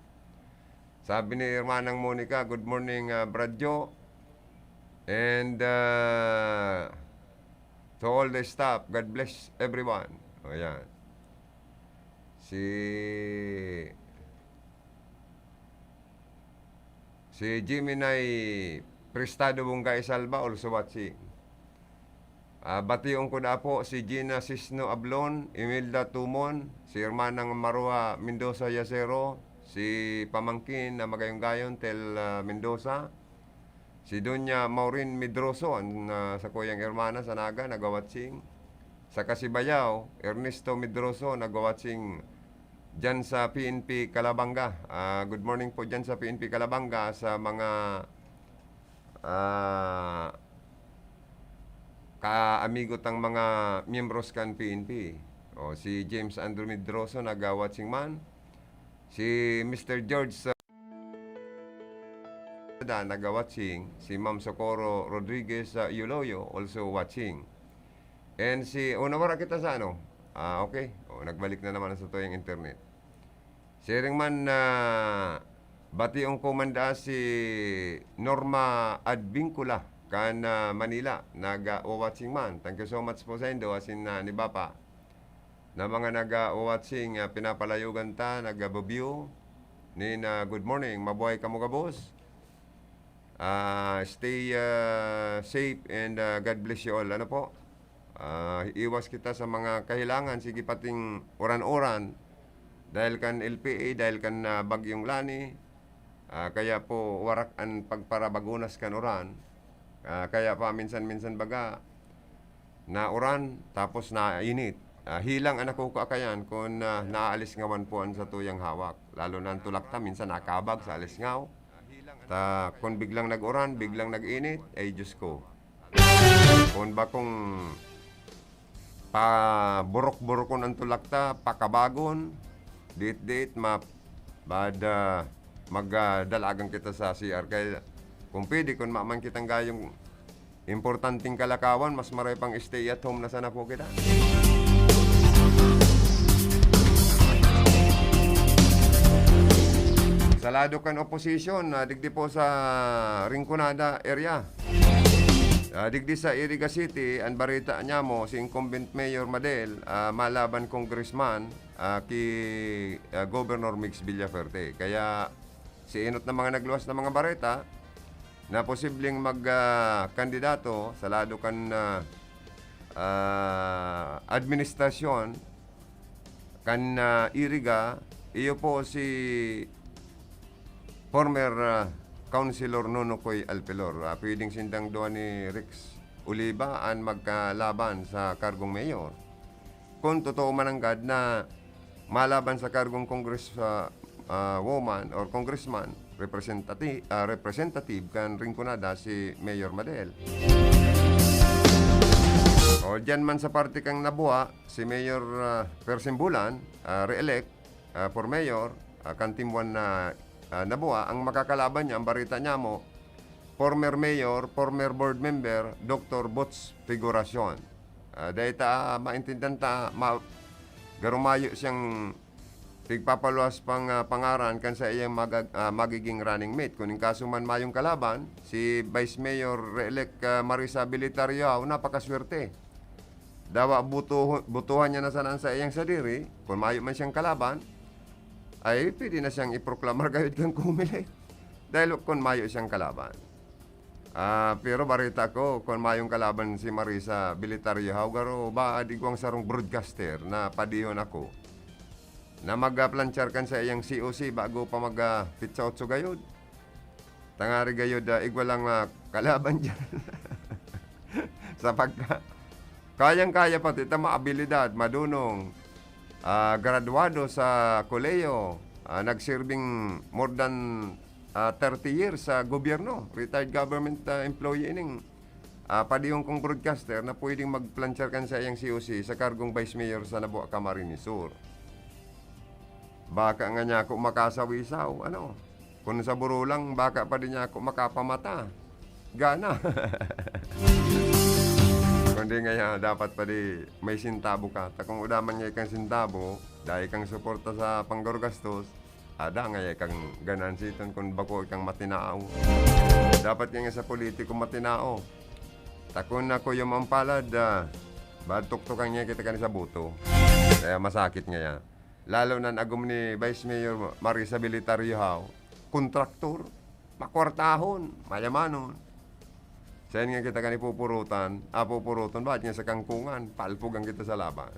Sabi ni Hermanang Monica, good morning Brad Joe, and to all the staff, God bless everyone. O yan. Si Jiminay Prestado Bungay Salva, also watching. Bationg ko na po si Gina Cisno Ablon, Imelda Tumon, si Hermanang Marua Mendoza Yacero, si Pamangkin na Magayong-gayon Tel Mendoza, si Doña Maureen Medroso sa kuyang hermana sa Naga, nagawatsing. Sa Kasibayaw, Ernesto Medroso, nagawatsing dyan sa PNP Calabanga. Good morning po dyan sa PNP Calabanga sa mga ka-amigo tang mga miyembros kan PNP. Si James Andrew Medroso, nagawatsing man. Si Mr. George nagawatching, si Ma'am Socorro Rodriguez Yuloyo also watching. And si unawara kita sa ano? Okay. Nagbalik na naman sa tuyang internet. Sharing man bationg komanda si Norma Advincula kan Manila, nag-watching man. Thank you so much po sa indo, asin ni Bapa. Na mga nag-watching, pinapalayugan ta, nag-review. Good morning, mabuhay ka mo ka, boss. Stay safe and God bless you all. Ano po? Iwas kita sa mga kahilangan, sige pating oran-oran. Dahil kan LPA, dahil kan bagyong Lani. Kaya po warak ang pagparabagunas kan oran. Kaya pa minsan-minsan baga na oran, tapos na init. hilang anak ko kaakayan kung naalis ngawan po sa tuyang hawak. Lalo na ang tulak ta, minsan nakabag sa alis ngaw. Kung biglang nag-uran, biglang nag-init, ay Diyos ko. Kung ba kung burok-burokon ang tulak ta, pakabagon, date-date, magdalagang kita sa CR. Kaya kung pwede, kung maaman kitang gayong importanteng kalakawan, mas maray pang stay at home na sana po kita. Salado kan opposition, digdi po sa Rinconada area. Digdi sa Iriga City, ang barita niya mo, si incumbent Mayor Madel, malaban congressman ki Governor Mix Villaferte. Kaya si inot na mga nagluwas na mga barita na posibleng magkandidato sa lado kan administrasyon kan Iriga, iyo po si former Councilor Nonokoy Alpelor. Pwedeng sindang doon ni Rex Oliva ang magkalaban sa kargong mayor. Kung totoo mananggad na malaban sa kargong woman or congressman, representative kan Rinconada si Mayor Madel. O dyan man sa parte kang nabuha, si Mayor Persimbulan, re-elect for mayor, kan timwan na nabuha, ang makakalaban niya, ang barita niya mo, former mayor, former board member, Dr. Bots Figuracion. Dahil maintindihan garumayo siyang pigpapaluas pang pangaran kan sa iyang magiging running mate. Kung kaso man mayong kalaban, si Vice Mayor re-elect Marisa Bilitario, napakaswerte. Dawa butuhan niya na sanaan sa iyang sadiri, kung mayo man siyang kalaban, ay pwede na siyang iproklamar gayud kang kumili. Dahil kung mayo siyang kalaban. Pero barita ko, kung mayong kalaban si Marisa Bilitario, garo ba adigwang sarong broadcaster na padihon ako na magplansar kan sa iyang COC bago pa mag-pitsa otso gayud. Tangari gayud, igwalang kalaban dyan. Sa kayang-kaya pati ita maabilidad, madunong, graduado sa koleyo, nagsirbing more than 30 years sa gobyerno, retired government employee ining padiyong kong broadcaster na pwedeng magplansar kan sa iyang COC sa kargong Vice Mayor sa Naboa Camarines Sur. Baka nga niya ako makasawisaw, kung sa burulang, baka pa din niya ako makapamata. Gana. Kundi nga dapat pa di may sintabo ka. Kung udaman niya ikang sintabo, dahil kang suporta sa panggagastos, ada nga ikang ganan siton kung bako ikang matinao. Dapat nga sa politiko matinao. Takon ako yung mampalad, badtok-tokan niya kita kanisa buto. Kaya masakit nga yan. Lalo na agum ni Vice Mayor Marisa Bilitario, kontraktor, makwartahon, mayamanon. Sayan nga kita kani pupurutan, bakit nga sa kangkungan, palpugang kita sa laban.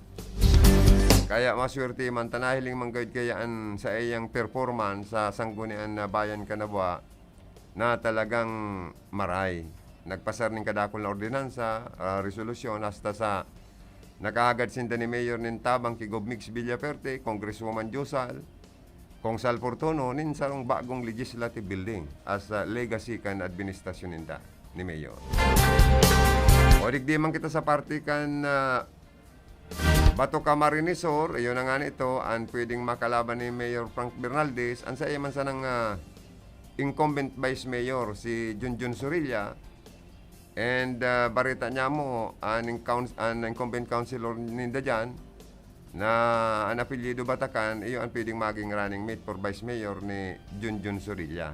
Kaya maswerte man, tanahiling manggawid kayaan sa iyang performance sa sanggunian na bayan Kanabwa na talagang maray. Nagpasar ning kadakol na ordinansa, resolusyon, hasta sa nakahagad sinda ni Mayor nin tabang ki Gobmix Villaferte, Congresswoman Josal, Kong Sal Fortuno, nin sarong bagong legislative building as legacy kan administrasyon ninda ni Mayor. O digdi man kita sa party kan Bato Camarines Sur, iyon na nga nito, ang pwedeng makalaban ni Mayor Frank Bernaldez, ang sa man sanang incumbent Vice Mayor si Junjun Surilla, and barita niya mo, ang incumbent councilor ninda dyan, na ang apelyido Batakan, iyo ang pwedeng maging running mate for Vice Mayor ni Junjun Surilla.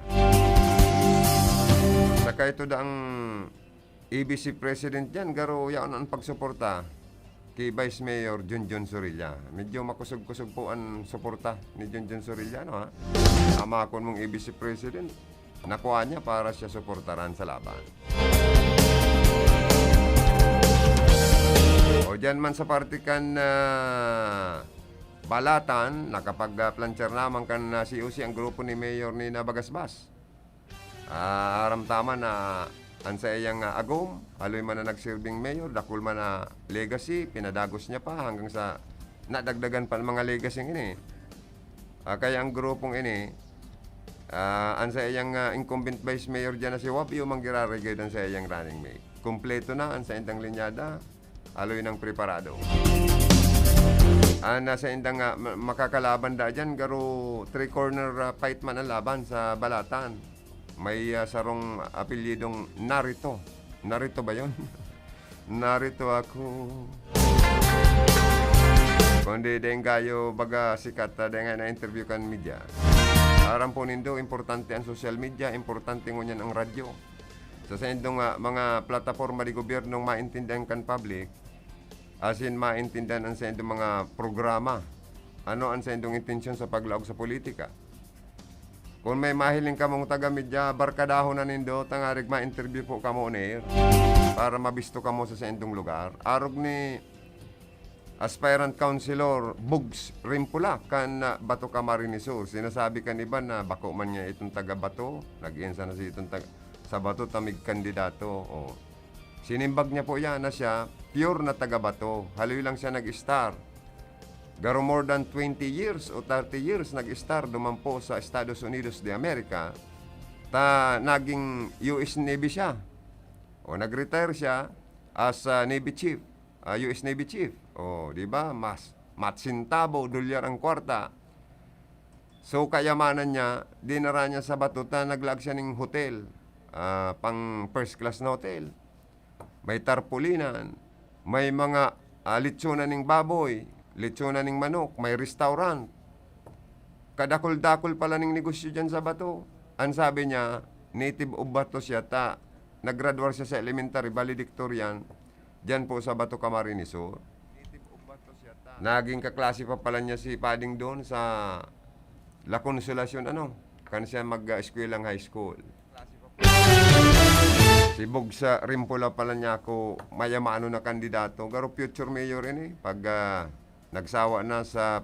Saka ito daang ABC President dyan, garo yan ang pagsuporta kay Vice Mayor Junjun Surilla. Medyo makusog-kusog po ang suporta ni Junjun Surilla, no ha? Amakon mong ABC President, nakuha niya para siya suportaran sa laban. O dyan man sa partikan Balatan, nakapag-planchar naman kan COC ang grupo ni Mayor ni Nabagasbas. Aram tama na ang sa iyang agom, haloy man na nagsirbing mayor, dakul man na legacy, pinadagos niya pa hanggang sa nadagdagan pa ng mga legacy ini. Kaya ang grupong ini, ang sa iyang incumbent vice mayor dyan na si Wapio manggirarigay dan sa iyang running mate. Kompleto na ang sa indang linyada, haloy ng preparado. Nasa indang makakalaban da dyan, garo 3-corner fight man ang laban sa balatan. May sarong apelyidong Narito. Narito ba yon? Narito ako. Kundi deng gayo baga sikat dengan na interview kan media. Aram po nindo, importante ang social media, importante ngunyan ang radyo. Sa indong mga plataforma di gobyernong maintindihan kan public, asin maintindihan ang sa indong mga programa. Ano ang sa indong intensyon sa paglaog sa politika. Kung may mahiling ka mong taga-media, barkadahon na nindo, tangarig ma-interview po ka mo on air para mabisto ka mo sa indong lugar. Arog ni aspirant councilor Bugs Rimpula kan Bato Camarines Sur. Sinasabi kan iba na bako man niya itong taga-Bato, nag-iensa na si itong sa Bato tamig kandidato. Sinimbag niya po yan na siya pure na taga-Bato. Haloy lang siya nag-star. Garo more than 20 years o 30 years nag-star dumampo sa Estados Unidos de America. Naging US Navy siya. O nag-retire siya as Navy Chief, US Navy Chief. O, di ba? Matsintabob, dolyar ang kwarta. So, kayamanan niya, dinara niya sa Batuta, naglag siya ng hotel, pang first class na hotel. May tarpulinan, may mga litsunan ng baboy, litsunan ng manok, may restaurant. Kadakol-dakol pala ng negosyo dyan sa Bato. Ang sabi niya, native of Bato siya, nag-graduate siya sa elementary, valedictorian, dyan po sa Bato Camarines Sur. Naging kaklase pa pala niya si Pading doon sa La Consolacion, kan siya mag-eskwela ng high school. Si Bog sa Rimpula pala niya ako mayamano na kandidato. Garo future mayor ini. Pag nagsawa na sa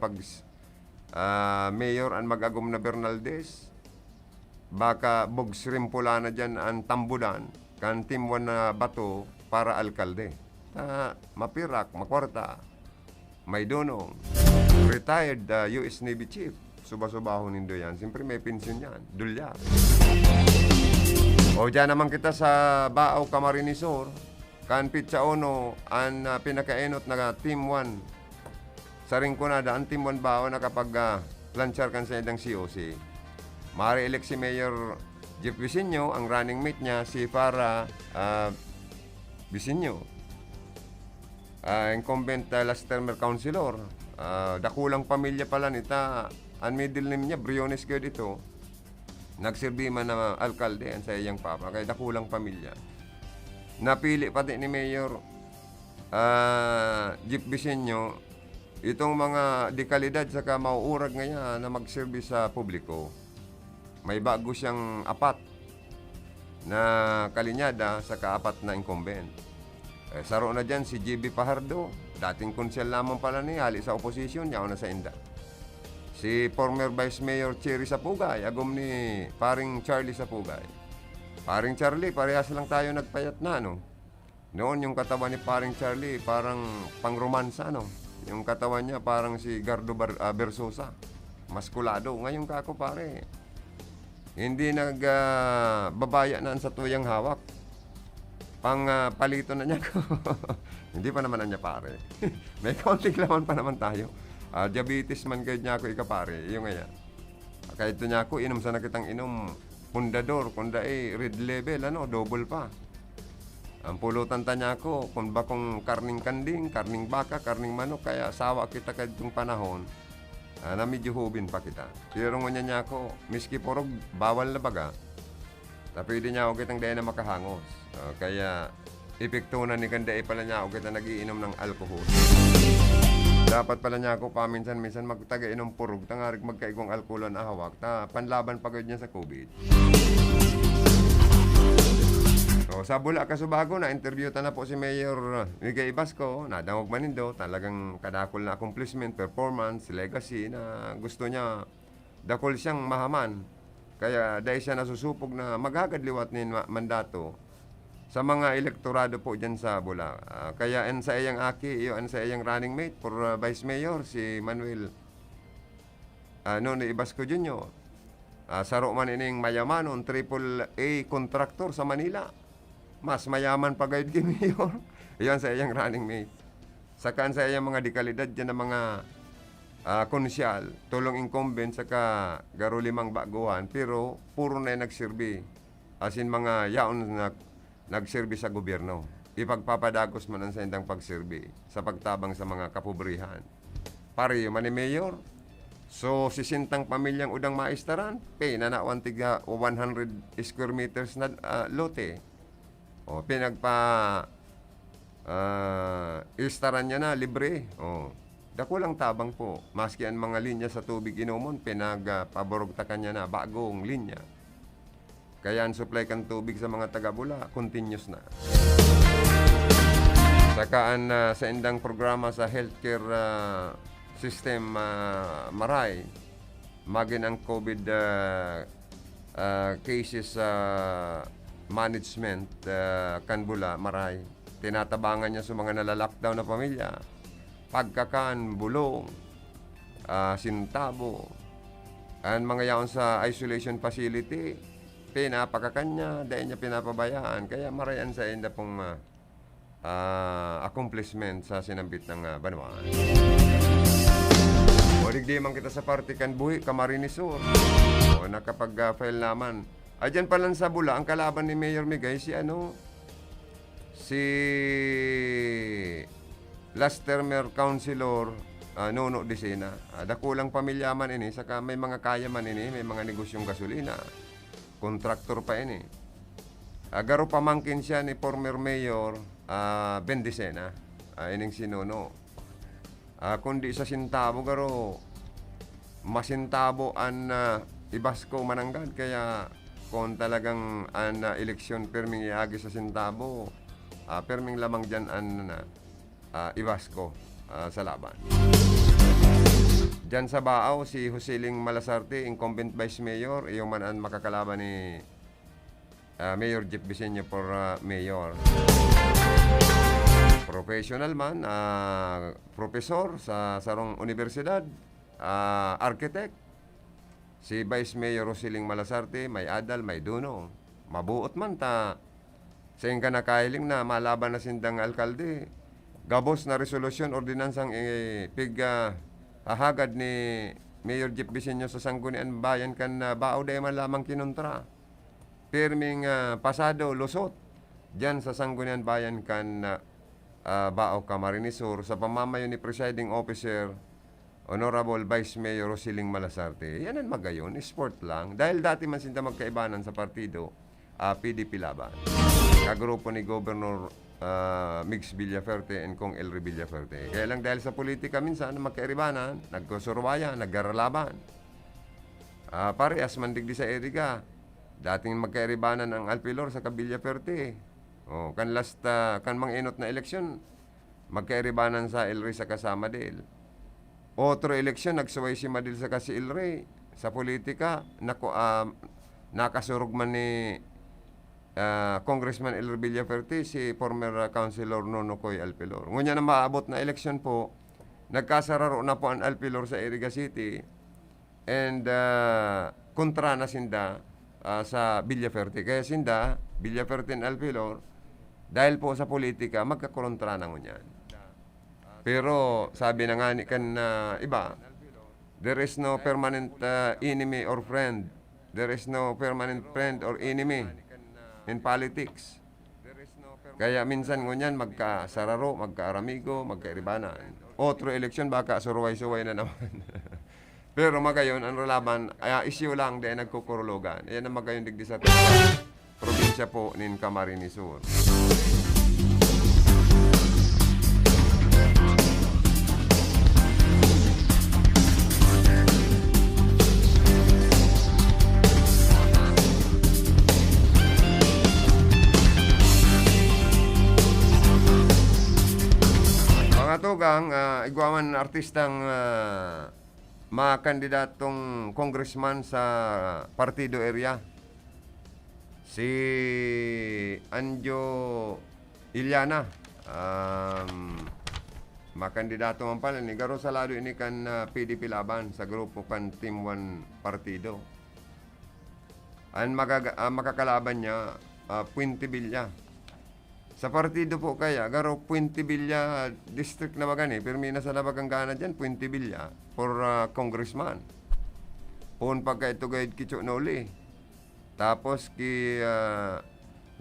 mayor ang mag-agom na Bernaldez, baka Bog sa Rimpula na dyan ang tambudan kan timwan na Bato para alkalde. Mapirak, makwarta, may donong, retired US Navy Chief. Suba-subahon nindo yan. Siyempre may pensyon yan. Dolyar. O dyan naman kita sa Baaw Camarines Sur. Kan Pitsa Ono ang pinakaenot na Team 1 sa Ringconada. Ang Team 1 Baaw na kapag planchar kan sa edang COC. Mari-elect si Mayor Jeff Visinio. Ang running mate niya si Farah Visinio. Incumbent last termer councilor. Dakulang pamilya pala nita. Ang middle name niya, Briones kayo dito. Nagsirbi man na alkalde ang sa iyang papa. Kaya dakulang pamilya. Napili pati ni Mayor Jeep Visinio itong mga dekalidad saka mauurag ngayon na magsirbi sa publiko. May bago siyang 4 na kalinyada saka 4 na incumbent. Saro na dyan si GB Pajardo. Dating konsyel lamang pala ni hali sa oposisyon, yaw na sa inda. Si former Vice Mayor Cherry Sapugay, agom ni paring Charlie Sapugay. Paring Charlie, parehas lang tayo nagpayat na, Noon yung katawan ni paring Charlie, parang pang-romansa, Yung katawan niya parang si Gardo Bersosa. Maskulado. Ngayon kako pare, hindi nagbabaya na sa tuyang hawak. Palito na niya ko. Hindi pa naman na niya pare. May kaunting laman pa naman tayo. Diabetes man kayo niya ako ikapare. Yung nga. Kahit ito niya ako, inom sa nakitang inom. Pundador, kunda red level, double pa. Ang pulutan ta niya ako, kung bakong karning kanding, karning baka, karning manok, kaya sawa kita kahit itong panahon, na medyo hubin pa kita. Pero nga niya ako, miski porog, bawal na baga, pwede niya ako kitang dahil na makahangos. Kaya, epekto na ni kanday pala niya ako kita nagiinom ng alkohol. Dapat pala niya ako paminsan-minsan magtaga-inom purog, tangarig magkaigong alkohol na hawak, panlaban pagod niya sa COVID. So, sa Bula Kasubago, na-interview ta na po si Mayor Miguel Ibasco, nadangog manindo, talagang kadakol na accomplishment, performance, legacy na gusto niya, dakol siyang mahaman. Kaya dahil siya nasusupog na maghagadliwat ni mandato, sa mga elektorado po dyan sa Bula. Kaya sa iyang aki, yun sa iyang running mate for Vice Mayor, si Manuel Nonoy Ibasco Jr. Saro man ining mayamanon, AAA contractor sa Manila. Mas mayaman pa gayud kay Mayor. Yun sa iyang running mate. Sakaan sa iyang mga dekalidad dyan ng mga konsyal, tulong incumbent saka garo limang baguhan, pero puro na nagsilbi. As in mga yaon na nagsilbi sa gobyerno. Ipagpapadagos man ang sa indang pagsilbi sa pagtabang sa mga kapobrihan. Pareho man ni Mayor. So, sisintang pamilyang udang maistaran, nanawan tiga 100 square meters na lote. O, istaran niya na, libre. O, dakulang tabang po. Maski ang mga linya sa tubig inumon, pinagpaborog ta kanya na bagong linya. Kaya ang supply kan tubig sa mga taga-Bula, continuous na. Sakaan sa indang programa sa healthcare system Maray, magin ang COVID cases management kan Bula, Maray. Tinatabangan niya sa mga nalalockdown na pamilya. Pagkakan, bulong, sintabo, ang mga yaon sa isolation facility, pinapakakanya, dahil niya pinapabayaan. Kaya marayan sa enda pong accomplishment sa sinambit ng Banwaan. Walig di man kita sa party kan buhi, Camarines Sur. O nakapag-file naman. Dyan pa lang sa Bula, ang kalaban ni Mayor Migay, si last termer councilor Nono Dicena. Dakulang pamilya man ini, saka may mga kaya man ini, may mga negosyong gasolina. Kontraktor pa ini. Garo pamangkin siya ni former Mayor Ben Dicena, ining sinuno. Kundi sa sintabo, garo masintabo an Ibasco mananggad. Kaya kung talagang an eleksyon perming iagi sa sintabo, perming lamang dyan an Ibasco sa laban. Diyan sa Baaw, si Joseling Malasarte, incumbent Vice Mayor, iyo man ang makakalaban ni Mayor Jeff Viseño for Mayor. Professional man, profesor sa sarong universidad, architect. Si Vice Mayor Joseling Malasarte, may adal, may duno. Mabuot man ta. Sa ka nakailing na malaban na sindang alkalde. Gabos na resolusyon, ordinansang hahagad ni Mayor Jeff Viseño sa Sangguniang Bayan kan Baaw day man lamang kinontra. Pirming pasado lusot diyan sa Sangguniang Bayan kan Baaw, Camarines Sur sa pamamayo ni Presiding Officer Honorable Vice Mayor Joseling Malasarte. Yan ang magayon, sport lang. Dahil dati man sinta magkaibanan sa partido, PDP laban. Kagrupo ni Governor Mix Villaferte and Kong Elry Villaferte. Kaya lang dahil sa politika minsan magkairibanan, nagkusurbayan, naggaralaban. Parehas mandigdi sa Eriga. Dating magkairibanan ang Alpilor sa Villaferte. Kan last kan manginot na eleksyon, magkairibanan sa Elry sa kasama Del. Otro eleksyon nagsuway si Madil sa kasi Elry sa politika. Nakasurog man ni Congressman Elry Villaferte si former Councilor Nonocoy Alpilor. Ngunya na maabot na eleksyon po, nagkasararo na po ang Alpilor sa Iriga City and kontra na sinda sa Villaferte. Kaya sinda, Villaferte and Alpilor, dahil po sa politika, magkakontra na ngunyan. Pero sabi na nga ni kan iba, there is no permanent enemy or friend. There is no permanent friend or enemy in politics. Kaya minsan ngunyan magkasararo, magkaaramigo, magkairibanan. Otro eleksyon baka suruway-suway na naman. Pero magayon ang relaban issue lang dahil nagkukurulugan. Ayan ang magayon digdi sa probinsya po nin Camarines Sur. Tugang, igwaman artistang mga kandidatong congressman sa partido area. Si Anjo Iliana, makandidato man pala ni Garo Salado ini kan PDP laban sa grupo kan Team 1 partido. Ang makakalaban niya, Puente Villa. Sa partido po kaya, Garo Puente Villa district na magani, pirmina sa Nabaganggana dyan, Puente Villa, for congressman. Pun pagka ito gayad Kicho Noli. Tapos ki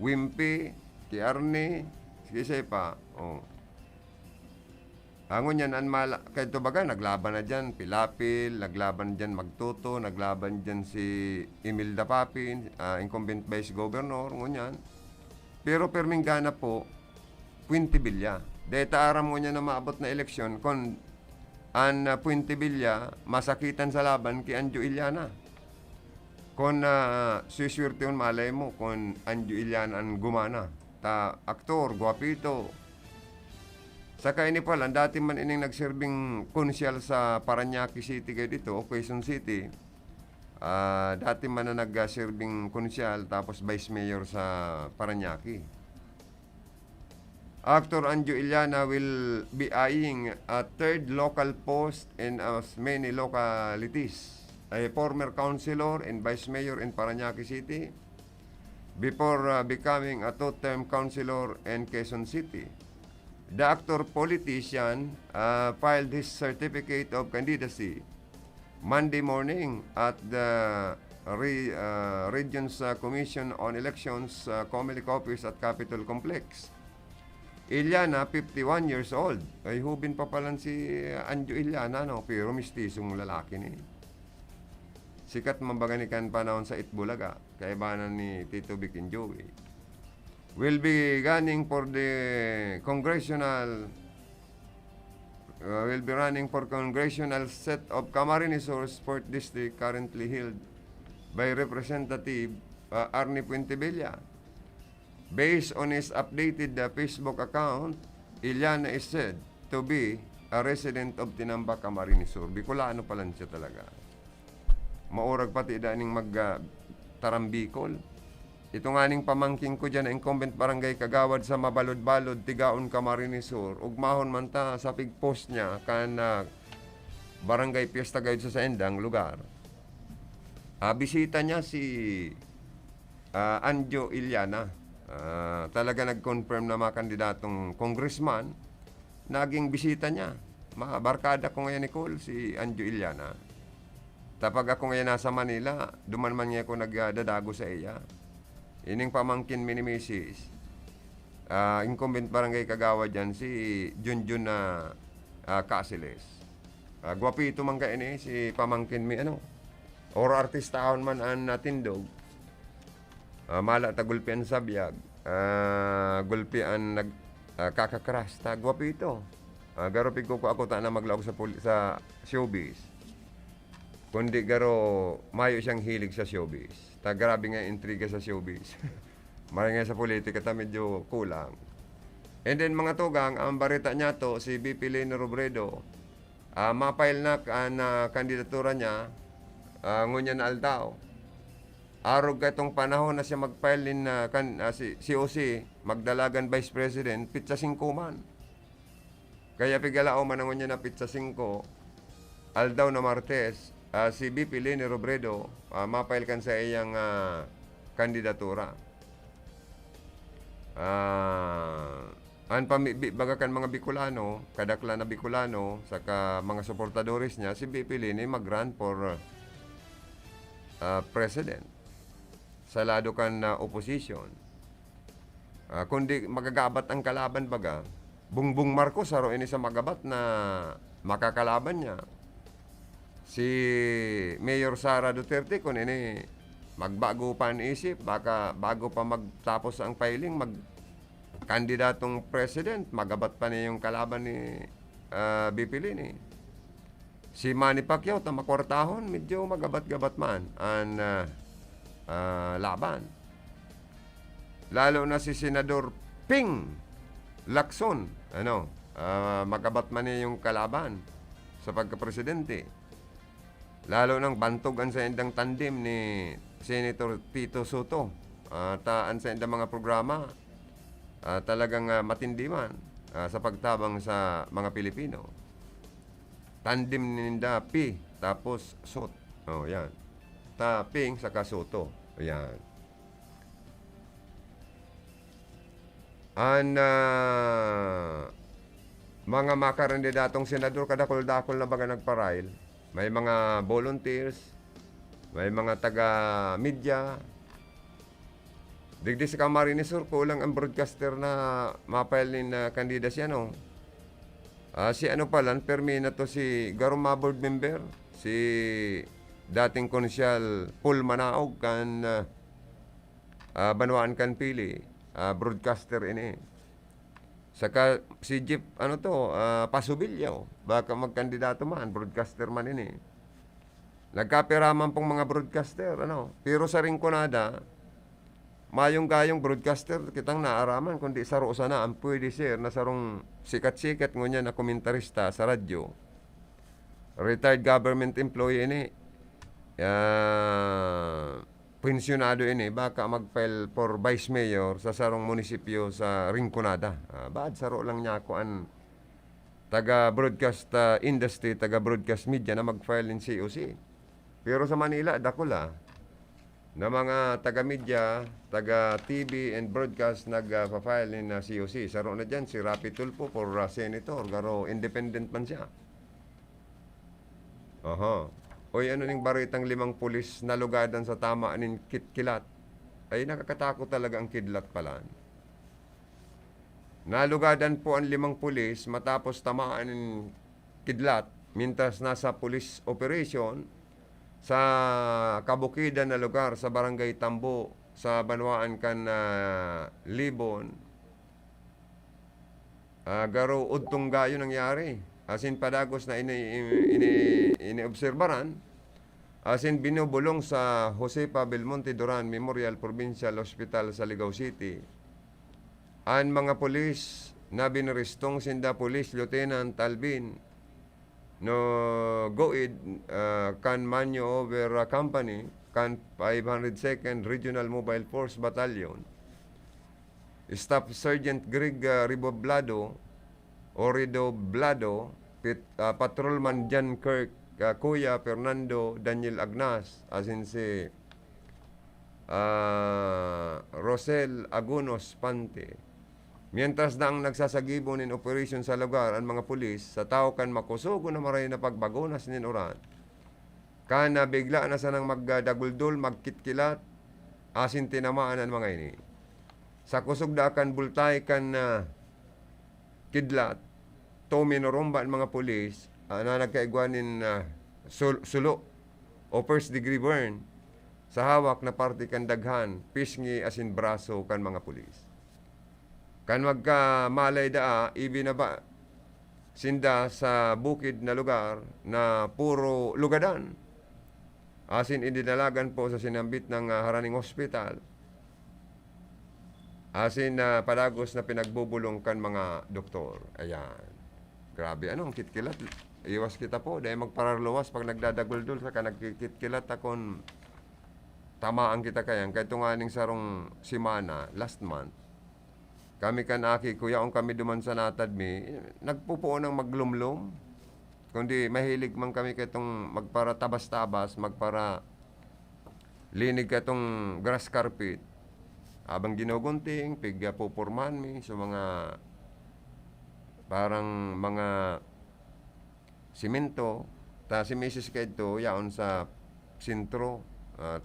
Wimpy, ki Arnie, si Sepa. Oh. Angon yan, kahit ito baga, naglaban na dyan, Pilapil, naglaban dyan Magtuto, naglaban dyan si Imelda Papin, incumbent vice governor, ngunyan. Pero perming gana po, Puente Villa. Deta aram mo niya na maabot na eleksyon, kung an Puente Villa, masakitan sa laban ki Anjo Iliana. Kung suswerte yun, malay mo, kung Anjo Iliana ang gumana. Aktor, guwapito. Saka ini pala, dati man ining nagsirbing konsyal sa Parañaque City kayo dito, Quezon City. Dati man na nagsirbing konsyal, tapos vice mayor sa Parañaque. Actor Anjo Iliana will be eyeing a third local post in as many localities. A former councilor and vice mayor in Parañaque City before becoming a two-term councilor in Quezon City. The actor politician filed his certificate of candidacy Monday morning at the Region's Commission on Elections Comelec office at Capitol Complex. Iliana, 51 years old. Ay hubin pa pala si Anjo Iliana, no? Pero mistisong lalaki ni. Sikat mambaganikan panahon sa Itbulaga, kaibanan ni Tito Vic and Joey. Will be running for the congressional set of Camarines Sur Sport District currently held by Representative Arnie Puente Villa. Based on his updated Facebook account, Iliana is said to be a resident of Tinamba, Camarines Sur. Bicolano pala siya talaga. Maurag pati daning tarambikol. Ito nga ning pamangking ko dyan, incumbent barangay Kagawad sa Mabalod-Balod, Tigaon, Camarines Sur. Ugmahon man ta sa pigpost niya kan barangay Fiesta Gayud sa Endang lugar. Bisita niya si Anjo Iliana. Talaga nag-confirm na mga kandidatong congressman. Naging bisita niya. Barkada ko ngayon, Nicole, si Anjo Iliana. Tapag ako ngayon nasa Manila, duman man niya ako nagdadago sa iya. Ining pamangkin mini Mrs. Incumbent barangay Kagawad dyan, si Junjun na Casiles. Guwapito man ka ini, si pamangkin mi or artistahon man ang natindog. Mala ta gulpian sabiyag, gulpian kakakras, ta guwapito. Garopig ko ako ta na maglaog sa showbiz. Kundi garo mayo siyang hilig sa showbiz. Grabe nga intriga sa showbiz. Maraming nga sa politika ta medyo kulang. And then mga tugang, ang barita niya to, si BP Lene Robredo, mapile na kandidatura niya, ngunya na Aldao. Arog itong panahon na siya mag-file din si COC, Magdalagan Vice President, pitsa 5 man. Kaya pigalao man ang ngunya na pitsa 5, Aldao na Martes, si BP Lene Robredo, mapile kan sa iyang kandidatura. Bagakan mga Bicolano, kadakla na Bicolano, saka mga suportadores niya, si BP Lene mag-run for president. Sa lado kan opposition. Kundi magagabat ang kalaban baga, Bongbong Marcos, haro ini sa magabat na makakalaban niya. Si Mayor Sara Duterte, kung ini magbago pa ang isip, baka bago pa magtapos ang filing, kandidatong president, magabat pa niya yung kalaban ni BP Lene. Si Manny Pacquiao, tamakwartahon, medyo magabat-gabat man ang laban. Lalo na si Senador Ping Lacson, magabat man niya yung kalaban sa pagka-presidente. Lalo nang bantogan sa endang tandem ni Senator Tito Soto taan sa inda mga programa. Talagang matindi man sa pagtabang sa mga Pilipino. Tandem ninda pi tapos sot. Oh, yan. Taping saka soto. Ayan. Mga makarandidatong senador kadakol-dakol na baga nagparail. May mga volunteers, may mga taga-media. Digdi sa Camarines Sur, kulang ang broadcaster na mapail ni kandidasya, no? Si ano pala, permi na to si Garuma board member, si dating konsyal Paul Manaog kan Banwaan kan Pili, broadcaster ini. Saka si Jeep Pasubilyo, baka magkandidato man, broadcaster man ini. Nagkapiraman pong mga broadcaster, pero sa Rinconada, mayong gayong broadcaster kitang naaraman kundi saro sana ang pwede sir na sarong sikat-sikat ngunya na komentarista sa radyo. Retired government employee ini. Pensyonado ini baka mag-file for vice mayor sa sarong munisipyo sa Rinconada. Baad saro lang niya ako ang taga broadcast industry, taga broadcast media na mag-file in COC. Pero sa Manila dakula na mga taga-media, taga-TV and broadcast nag-file in COC. Saro na dyan si Rapi Tulfo for senator. Garo, independent man siya. Oy, ano ning baritang 5 pulis na lugadan sa tamaan ng kitkilat? Ay, nakakatakot talaga ang kidlat pala. Nalugadan po ang 5 pulis matapos tamaan ng kidlat mintas nasa police operation sa kabukidan na lugar sa Barangay Tambo sa Banwaan kan Libon. Garo udtong gayo nangyari. Asin padagos na iniobserbaran. Asin binubulong sa Josepa Belmonte Duran Memorial Provincial Hospital sa Ligao City. Ang mga pulis na binaristong sinda Police Lieutenant Alvin no Goid kan Maneuver Company kan 502nd Regional Mobile Force Battalion, Staff Sergeant Greg Ridoblado, Patrolman John Kirk, Kuya Fernando Daniel Agnas, asin si Rosel Agunos Pante. Mientras na ang nagsasagibo nin operation sa lugar ang mga pulis, sa tao kan makusugo na maray na pagbagonas nin oran, kana bigla na sanang magdaguldol, magkitkilat, asin tinamaan ang mga ini. Sa kusog da kan bultay kan kidlat, to minoromba ang mga pulis na nagkaigwanin sulo o first degree burn sa hawak na parte kan daghan, pisngi asin braso kan mga pulis. Kan magkamalay daa, ibinaba sinda sa bukid na lugar na puro lugadan. Asin idinalagan po sa sinambit ng Haraning Hospital. Asin padagos na pinagbubulong kan mga doktor. Ayan. Grabe, anong kitkilat? Iwas kita po, dahil magpararluwas pag nagdadaguldol sa ka nagkitkilat akong tamaan kita kayang. Kahit nga ning sarong simana, last month, kami kan aki, kuya, kami duman sa natadmi, nagpupuo ng maglumlum. Kundi mahilig man kami katong magpara tabas-tabas, magpara linig katong grass carpet. Abang ginugunting, pigya pupurman mi sa mga parang mga simento. Ta si Mrs. Kedto, yaon sa sintro.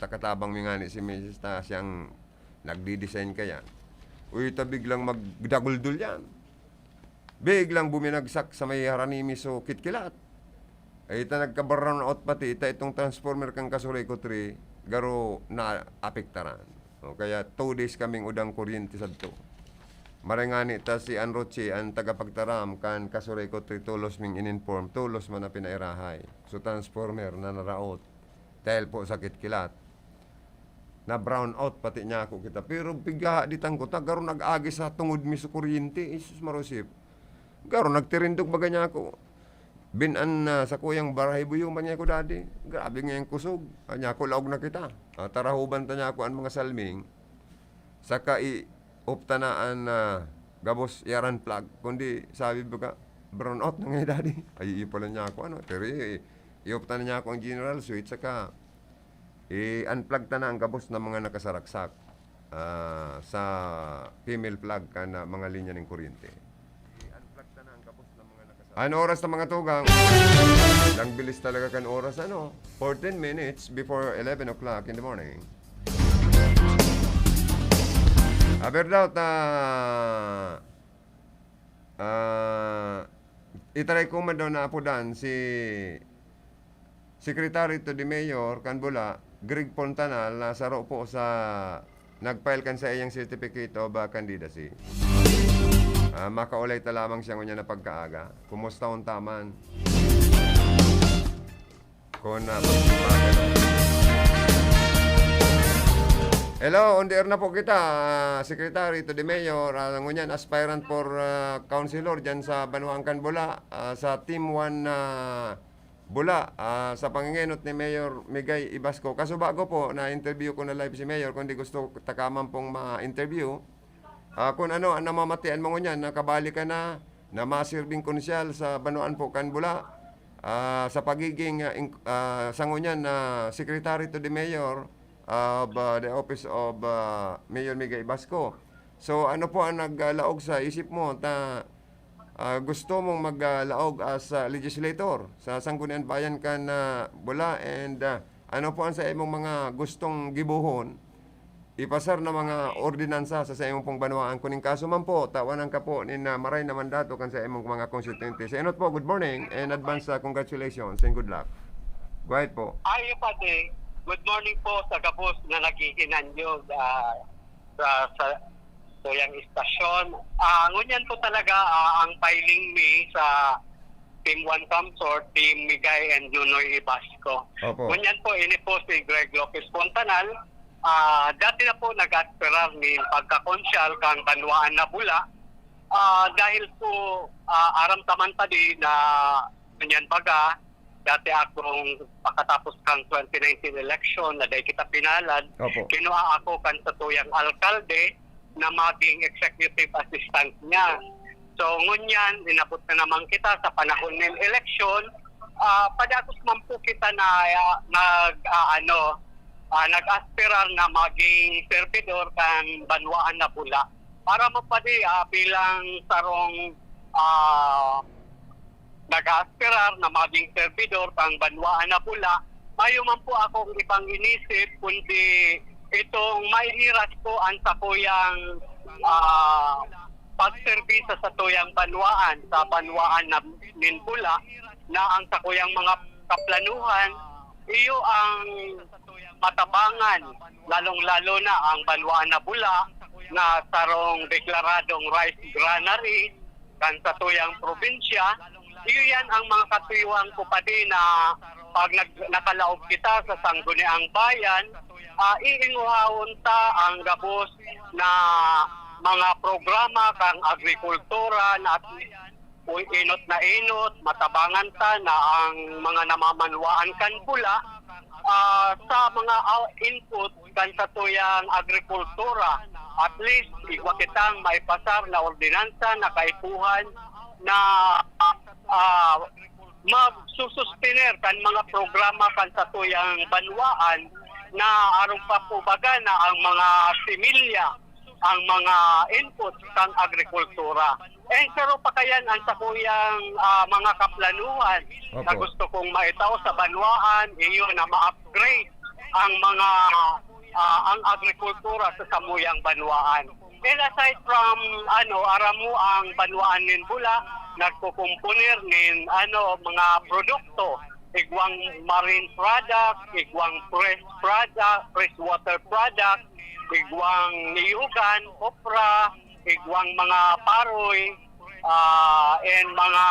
Takatabang mi nga ni si Mrs. ta siyang nagdi-design kaya. Uy, biglang magdaguldul yan. Biglang buminagsak sa may haranimi so kitkilat. Ay ita nagka-brown out pati, ita itong transformer kang Kasureko 3, garo na apektaran. O, kaya 2 days kaming udang kuryente sa to. Marangani ta si Anroche, ang tagapagtaram kan Kasureko 3, tulos ming in-inform, tulos man na pinairahay. So transformer na naraot, dahil po sa kitkilat. Na brown out pati niya ako kita. Pero bigla ditang ko, garo nag-agi sa tungod mi sa kuryente. Isus marosip. Garo nagtirindog baga niya ako. Binan sa kuyang barahay buyong man niya ako dati. Grabe nga yung kusog. Niya ako laog na kita. Tarahuban ta niya ako ang mga salming. saka iuptanaan na gabos yaran plug, kundi sabi ba brown out na nga daddy. Ay pala niya ako ano, pero iuptanan niya ako ang general switch, saka i-unplug ta na ang gabos ng mga nakasaraksak sa female plug ka na mga linya ng kuryente. I-unplug ta na ang gabos ng mga nakasaraksak. Ano oras na mga tugang? Lang bilis talaga kan oras, 14 minutes before 11 o'clock in the morning. Aberdaut itaray ko man daw na apudan si Secretary to the Mayor Kanbula, Greg Pontanal, na saro po sa nagfile kan sa iyang certificate of candidacy. Makaulay ta lamang siya ngunya na pagkaaga. Kumusta ang taman? Kung hello, on the air na po kita, Secretary to the Mayor, ngunyan, aspirant for councilor dyan sa Banuang Kanbula, sa Team 1 Bula, sa pangingenot ni Mayor Migay Ibasco. Kaso bago po, na-interview ko na live si Mayor, kung di gusto takaman pong ma-interview, kung ano, ang namamatian mo ngunyan, nakabali ka na masirbing konsyal sa Banuan po Kanbula, sa pagiging sangunyan na Secretary to the Mayor of the Office of Mayor Migay Ibasco. So ano po ang naglaog sa isip mo ta gusto mong maglaog as legislator sa Sangguniang Bayan kan Bula, and ano po ang sa imong mga gustong gibuhon ipasar na mga ordinansa sa imong pong banwaan, kuning kaso man po tawanan ka po ni maray na mandato kan sa imong mga constituente. Sa inot po, good morning and advance congratulations and good luck. Go ahead po. Ayo pati. Good morning po sa gabos na naghihinan nyo sa tuyang istasyon. Ngunyan po talaga ang filing me sa Team 1 Camsor, Team Migay and Junoy Ibasco. Ngunyan po, ini po si Greg Lopez Pontanal. Dati na po nag-aspirar ni pagkakonsyal kang Banwaan na Bula. Dahil po aram taman tadi na ngunyan baga, dati akong pagkatapos kang 2019 election na dahil kita pinalad, kinuha ako kan sa tuyang alkalde na maging executive assistant niya. So ngunyan, inabot na naman kita sa panahon ng election, padatos man po kita na nag-aspirar na maging servidor kan Banwaan na Bula. Para mapadi bilang sarong nag-aspirar na maging servidor pang Banwaan na Bula, mayo man po akong ibang inisip kundi itong maihiras ko ang sakuyang pagserbisa sa tuyang Banwaan, sa Banwaan na Bula, na ang sakuyang mga kaplanuhan, iyo ang matabangan, lalong-lalo na ang Banwaan na Bula na sarong deklaradong rice granary kan sa tuyang probinsya. Iyo yan ang mga katuywang ko pa din na pag nakalaog kita sa Sangguniang Bayan, iinguhawon ta ang gabos na mga programa kang agrikultura na inot na inot, matabangan ta na ang mga namamanwaan kan Bula sa mga input kan sa tuyang agrikultura. At least, igwa kitang maipasar na ordinansa na kaipuhan na magsusustiner kan mga programa kan sa tuyang Banwaan na aron pa po baga na ang mga similya, ang mga inputs kan agrikultura. Saro pa kayan ang sakuyang mga kaplanuhan na gusto kong maitaw sa Banwaan, iyo na ma-upgrade ang mga ang agrikultura sa samuyang Banwaan. And aside from aramu ang Banwaan nin Bula, nagkukumpunir nin mga produkto, igwang marine product, igwang freshwater product, igwang niyugan, opera, igwang mga paroy, and mga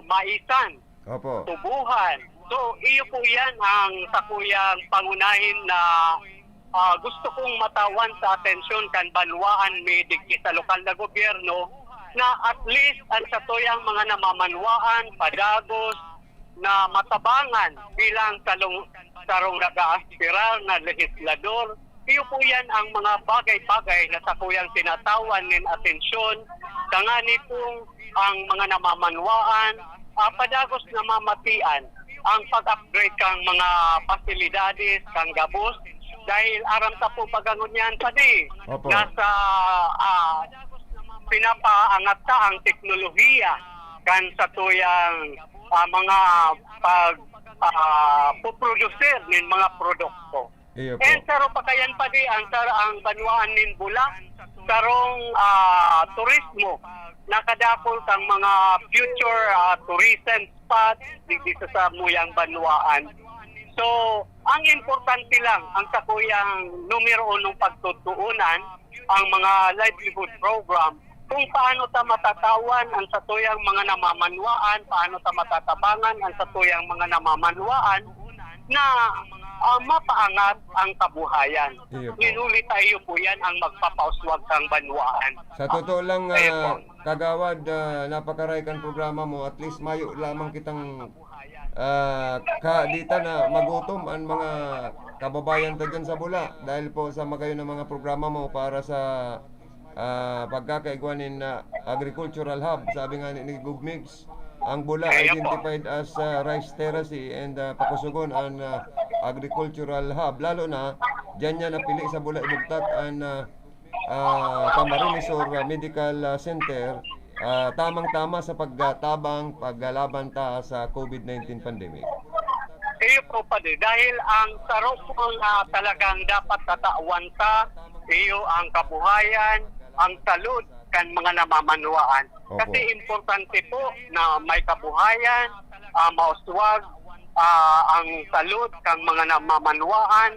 maisan, tubuhan. So, iyo po yan ang sakuyang pangunahin na gusto kong matawan sa atensyon kan Banwaan medig sa lokal na gobyerno na at least ang satuyang mga namamanwaan, padagos, na matabangan bilang sarong nag-aaspiral na legislador iyo po yan ang mga bagay-bagay na sa kuyang tinatawan ng atensyon, kangani pong ang mga namamanwaan, padagos na mamatian ang pag-upgrade kang mga pasilidades, kang gabos, dahil aram ta po pagangon yan padi. Opo. Nasa pinapaangat ta ang teknolohiya kan sa tuyang mga puproducer ng mga produkto. Iyo po. And saro pa kayan pa di ang banwaan nin Bula, sarong turismo nakadakol kang mga future tourism spots dito sa muyang banwaan. So, ang importante lang ang sakuyang numero unong pagtutuunan ang mga livelihood program kung paano ta matatawan ang satuyang mga namamanwaan, paano ta matatabangan ang satuyang mga namamanwaan na mapaangat ang kabuhayan. Minulit tayo po yan ang magpapauswag kang banwaan. Sa totoo lang, Kagawad, napakaray kang programa mo. At least mayo lamang kitang dita na magutom ang mga kababayan ta dyan sa Bula. Dahil po sa magayon ng mga programa mo para sa pagkakaigwanin na agricultural hub. Sabi nga ni Gugmix, ang Bula identified as rice terrace and Pakusugon ang agricultural hub. Lalo na, dyan niya napili sa Bula Ibugtak ang Camarines or Medical Center. Tamang-tama sa paggalaban ta sa COVID-19 pandemic. Iyo po pa din. Dahil ang sarap ang talagang dapat tatawan ta, iyo ang kabuhayan, ang salud kan mga namamanwaan. Opo. Kasi importante po na may kabuhayan, mauswag, ang salud kan mga namamanwaan,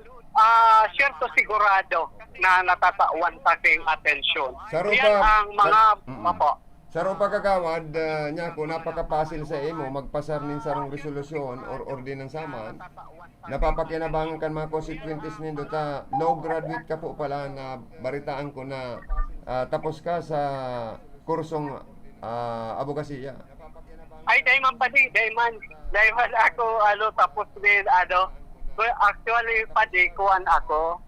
syerto sigurado na natatawan ta king atensyon. Saro Yan pa- ang mga Saro Kagawad, niya ko napakapasil sa imo magpasar nin sarong resolusyon or ordinang saman. Napapakinabangan kan mga consequences nindo ta no graduate ka po pala na baritaan ko na tapos ka sa kursong abogasiya. Ay, dayman pa di, dayman ako, tapos din, actually, pa di, kuhan ako,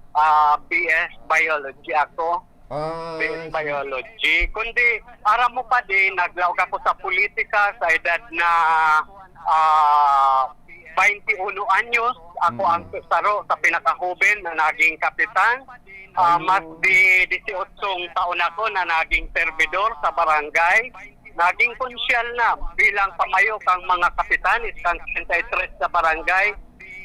BS Biology ako, BS Biology, kundi, aram mo pa di, naglaog ako sa politika sa edad na 21 anyos, ako ang saro sa pinakahuben na naging kapitan, mas di 18 taon ako na naging servidor sa barangay, naging konsyal na bilang pamayo kang mga kapitanis kang 33 sa barangay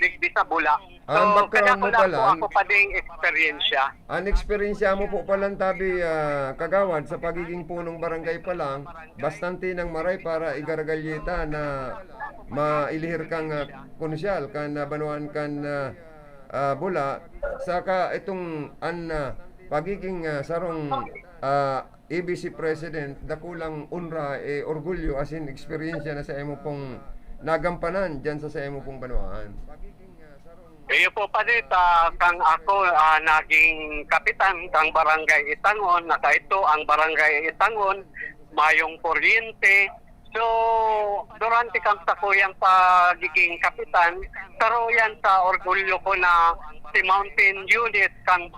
digdi sa Bula. So, kada ko lang po ako pa ding eksperyensya. Ang eksperyensya mo po palang tabi, Kagawad, sa pagiging punong barangay pa lang, bastante ng maray para igaragalyeta na mailihir kang konsyal, kan banuan kan Bula, saka itong pagiging sarong ABC President, dakulang unra, orgulyo, as in eksperyensya na sa emo pong nagampanan dyan sa emo pong banuan. Iyo po pa dito, kang ako naging kapitan kang barangay Itangon, nakaito ang barangay Itangon, mayong kuryente. So, durante kang sa kuyang pagiging kapitan, saro yan sa orgulyo ko na si Mountain Unit kang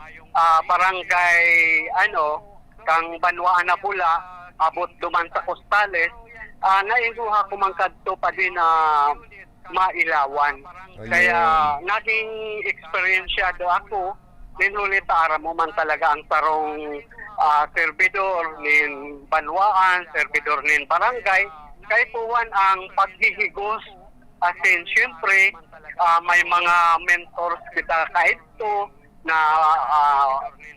barangay, kang Banwaan na Bula, abot duman sa Costales, nainguha ko man kadto pa din na mailawan. Kaya naging eksperyensyado ako, ninulit ara mo man talaga ang sarong servidor nin Banwaan, servidor nin barangay, kay puwan ang paghihigos, as in syempre may mga mentors kita kaito na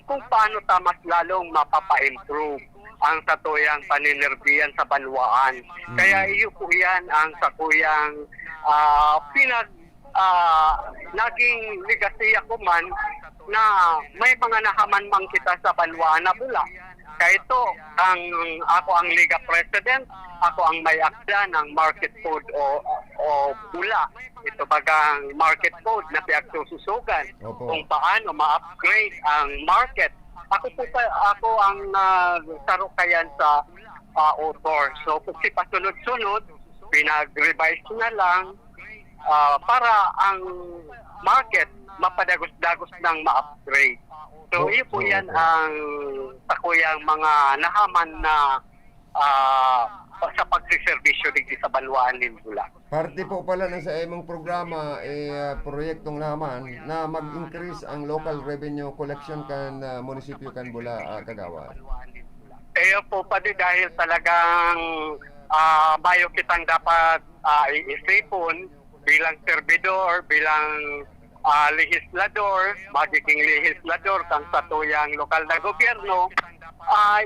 kung paano ta mas lalong mapapa-improve ang satuyang paninirbiyan sa Banwaan. Kaya iyo po yan ang satuyang naging legacy ako man na may mga nahaman mang kita sa Banwaan na Bula. Kaya ito, ako ang Liga President, ako ang may akda ng market code o Bula. Ito bagang market code na pinagsususugan kung paano ma-upgrade ang market. Ako ang sarukayan sa author. So, kasi pasunod-sunod, pinag-revise na lang para ang market mapadagos-dagos ng ma-upgrade. So, iyo po yan ang sakuyang mga nahaman na sa pagsiservisyo digdi sa Banwaan nin Bula. Parte po pala ng sa imong programa proyektong naman na mag-increase ang local revenue collection kan munisipyo kan Bula, Kagawad. Kaya po pati dahil talagang bayo kitang dapat iisipon bilang servidor, bilang legislador, magiging legislador kang satuyang lokal na gobyerno.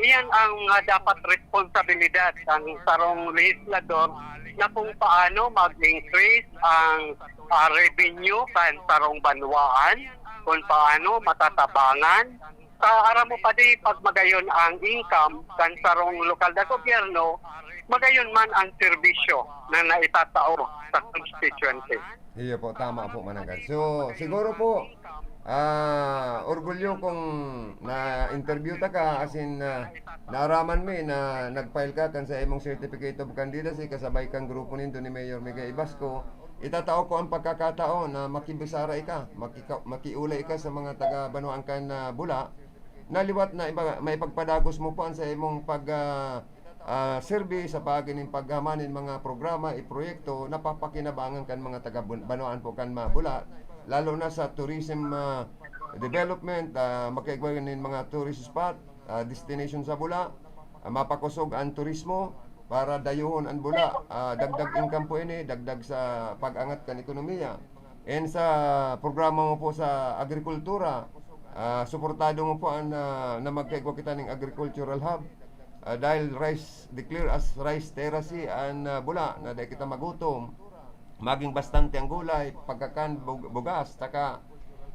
Iyan ang dapat responsibilidad ng sarong legislador na kung paano mag-increase ang revenue kan sarong banwaan, kung paano matatabangan. Sa ara mo pa di pag magayon ang income kan sarong lokal na gobyerno, magayon man ang serbisyo na naitatao sa constituency. Iya po, tama po manangkad. So, siguro po, orgulyo kung na-interview ta ka, as in, naaraman mi na nag-file ka kan sa imong certificate of candidacy, kasabay kang grupo nindo ni Mayor Miguel Ibasco, itatao ko ang pagkakataon na makibisara ika, makiulay ka sa mga taga-Banwaan kan Bula, naliwat na maipagpadagos mo po sa imong survey sa pagin ng paghamanin mga programa, proyekto na papakinabangan kan mga taga-Banwaan po kan Bula, lalo na sa tourism development, makaigwanin mga tourist spot, destination sa Bula, mapakusog ang turismo para dayuhon ang Bula, dagdag income po ini, dagdag sa pag-angat kan ekonomiya. And sa programa mo po sa agrikultura, suportado mo po na magkaigwa kita ng agricultural hub, dahil rice declare as rice terrace ang Bula na dahil kita magutom, maging bastante ang gulay, pagkakan bugas, taka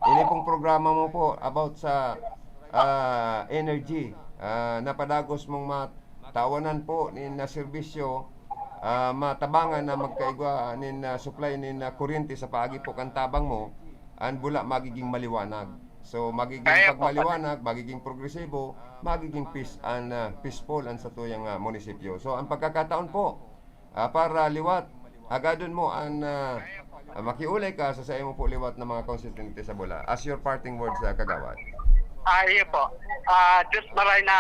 ini pong programa mo po about sa energy, napadagos mong matawanan po nin na serbisyo, matabangan na magkaigwa nin supply nin kuryente sa paagi po kan tabang mo, ang Bula magiging maliwanag. So magiging pagmaliwanag, magiging progresibo, magiging peaceful ang sa tuyang munisipyo. So ang pagkakataon po, para liwat, agadon mo ang makiulay ka sa mo po liwat ng mga constituente sa Bula. As your parting words, Kagawad. Iyo po. Diyos maray na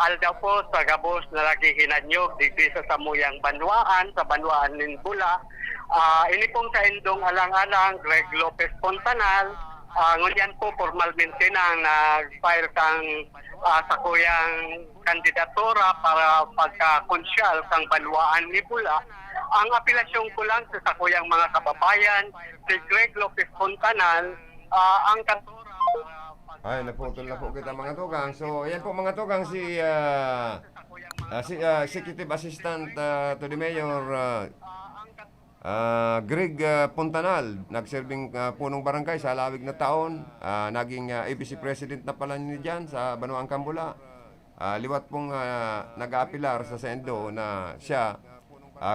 aldaw po sa gabos na lagi hinanyog digdi sa samuyang Banwaan, sa Banwaan nin Bula. Ini pong sa indong alang-alang, Greg Lopez Pontanal, ngunyan po formalmente nang nag-file kang sakuyang kandidatura para pagka-konsyal kang Banwaan ni Bula. Ang apelasyon ko lang sa sakuyang mga kababayan, si Greg Lopez Fontanal, ang kandidatura... Ay, naputol na po kita mga tugang. So, ayan po mga tugang, si Executive Assistant to the Mayor, Greg Pontanal, nagserving punong barangay sa lawig na taon, naging ABC President na pala niya dyan sa Banwaan kan Bula. Liwat pong nag-aapilar sa Sendo na siya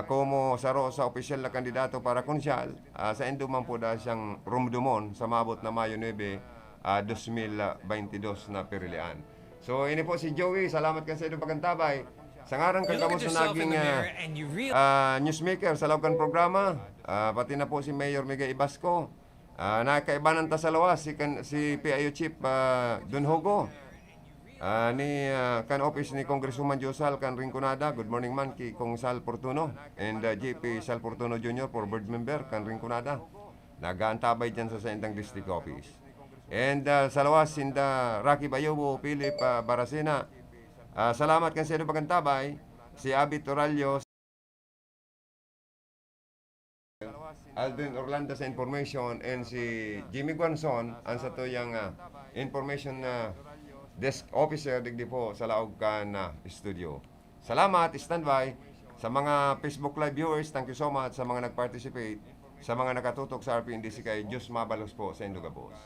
como saro sa opisyal na kandidato para konsyal, sa Endo man po dahil siyang rumdumon sa mabot na Mayo 9, 2022 na pirilian. So ini po si Joey, salamat ka sa iyong pagantabay. Sa ngarang kagamos na naging newsmaker sa laukan programa, pati na po si Mayor Miguel Ibasco, nakaibanan ta sa lawas si PIO Chief Don Hugo, ni kan office ni Congresswoman Josal kan Rinconada, good morning man ki Kong Sal Portuno, and JP Sal Portuno Jr. for board member kan Rinconada, nagaantabay dyan sa Indang District Office. And sa lawas sinda Rocky Bayobo, Philip Barasena, salamat kan sa iyong pagantabay, si Abby Toralio, Alvin Orlando sa information, and si Jimmy Guanzon ang sa tuyang information desk officer digdi po sa laog kan studio. Salamat, standby. Sa mga Facebook Live viewers, thank you so much sa mga nag-participate, sa mga nakatutok sa RPNDC kay Diyos mabalos po sa Indogabos.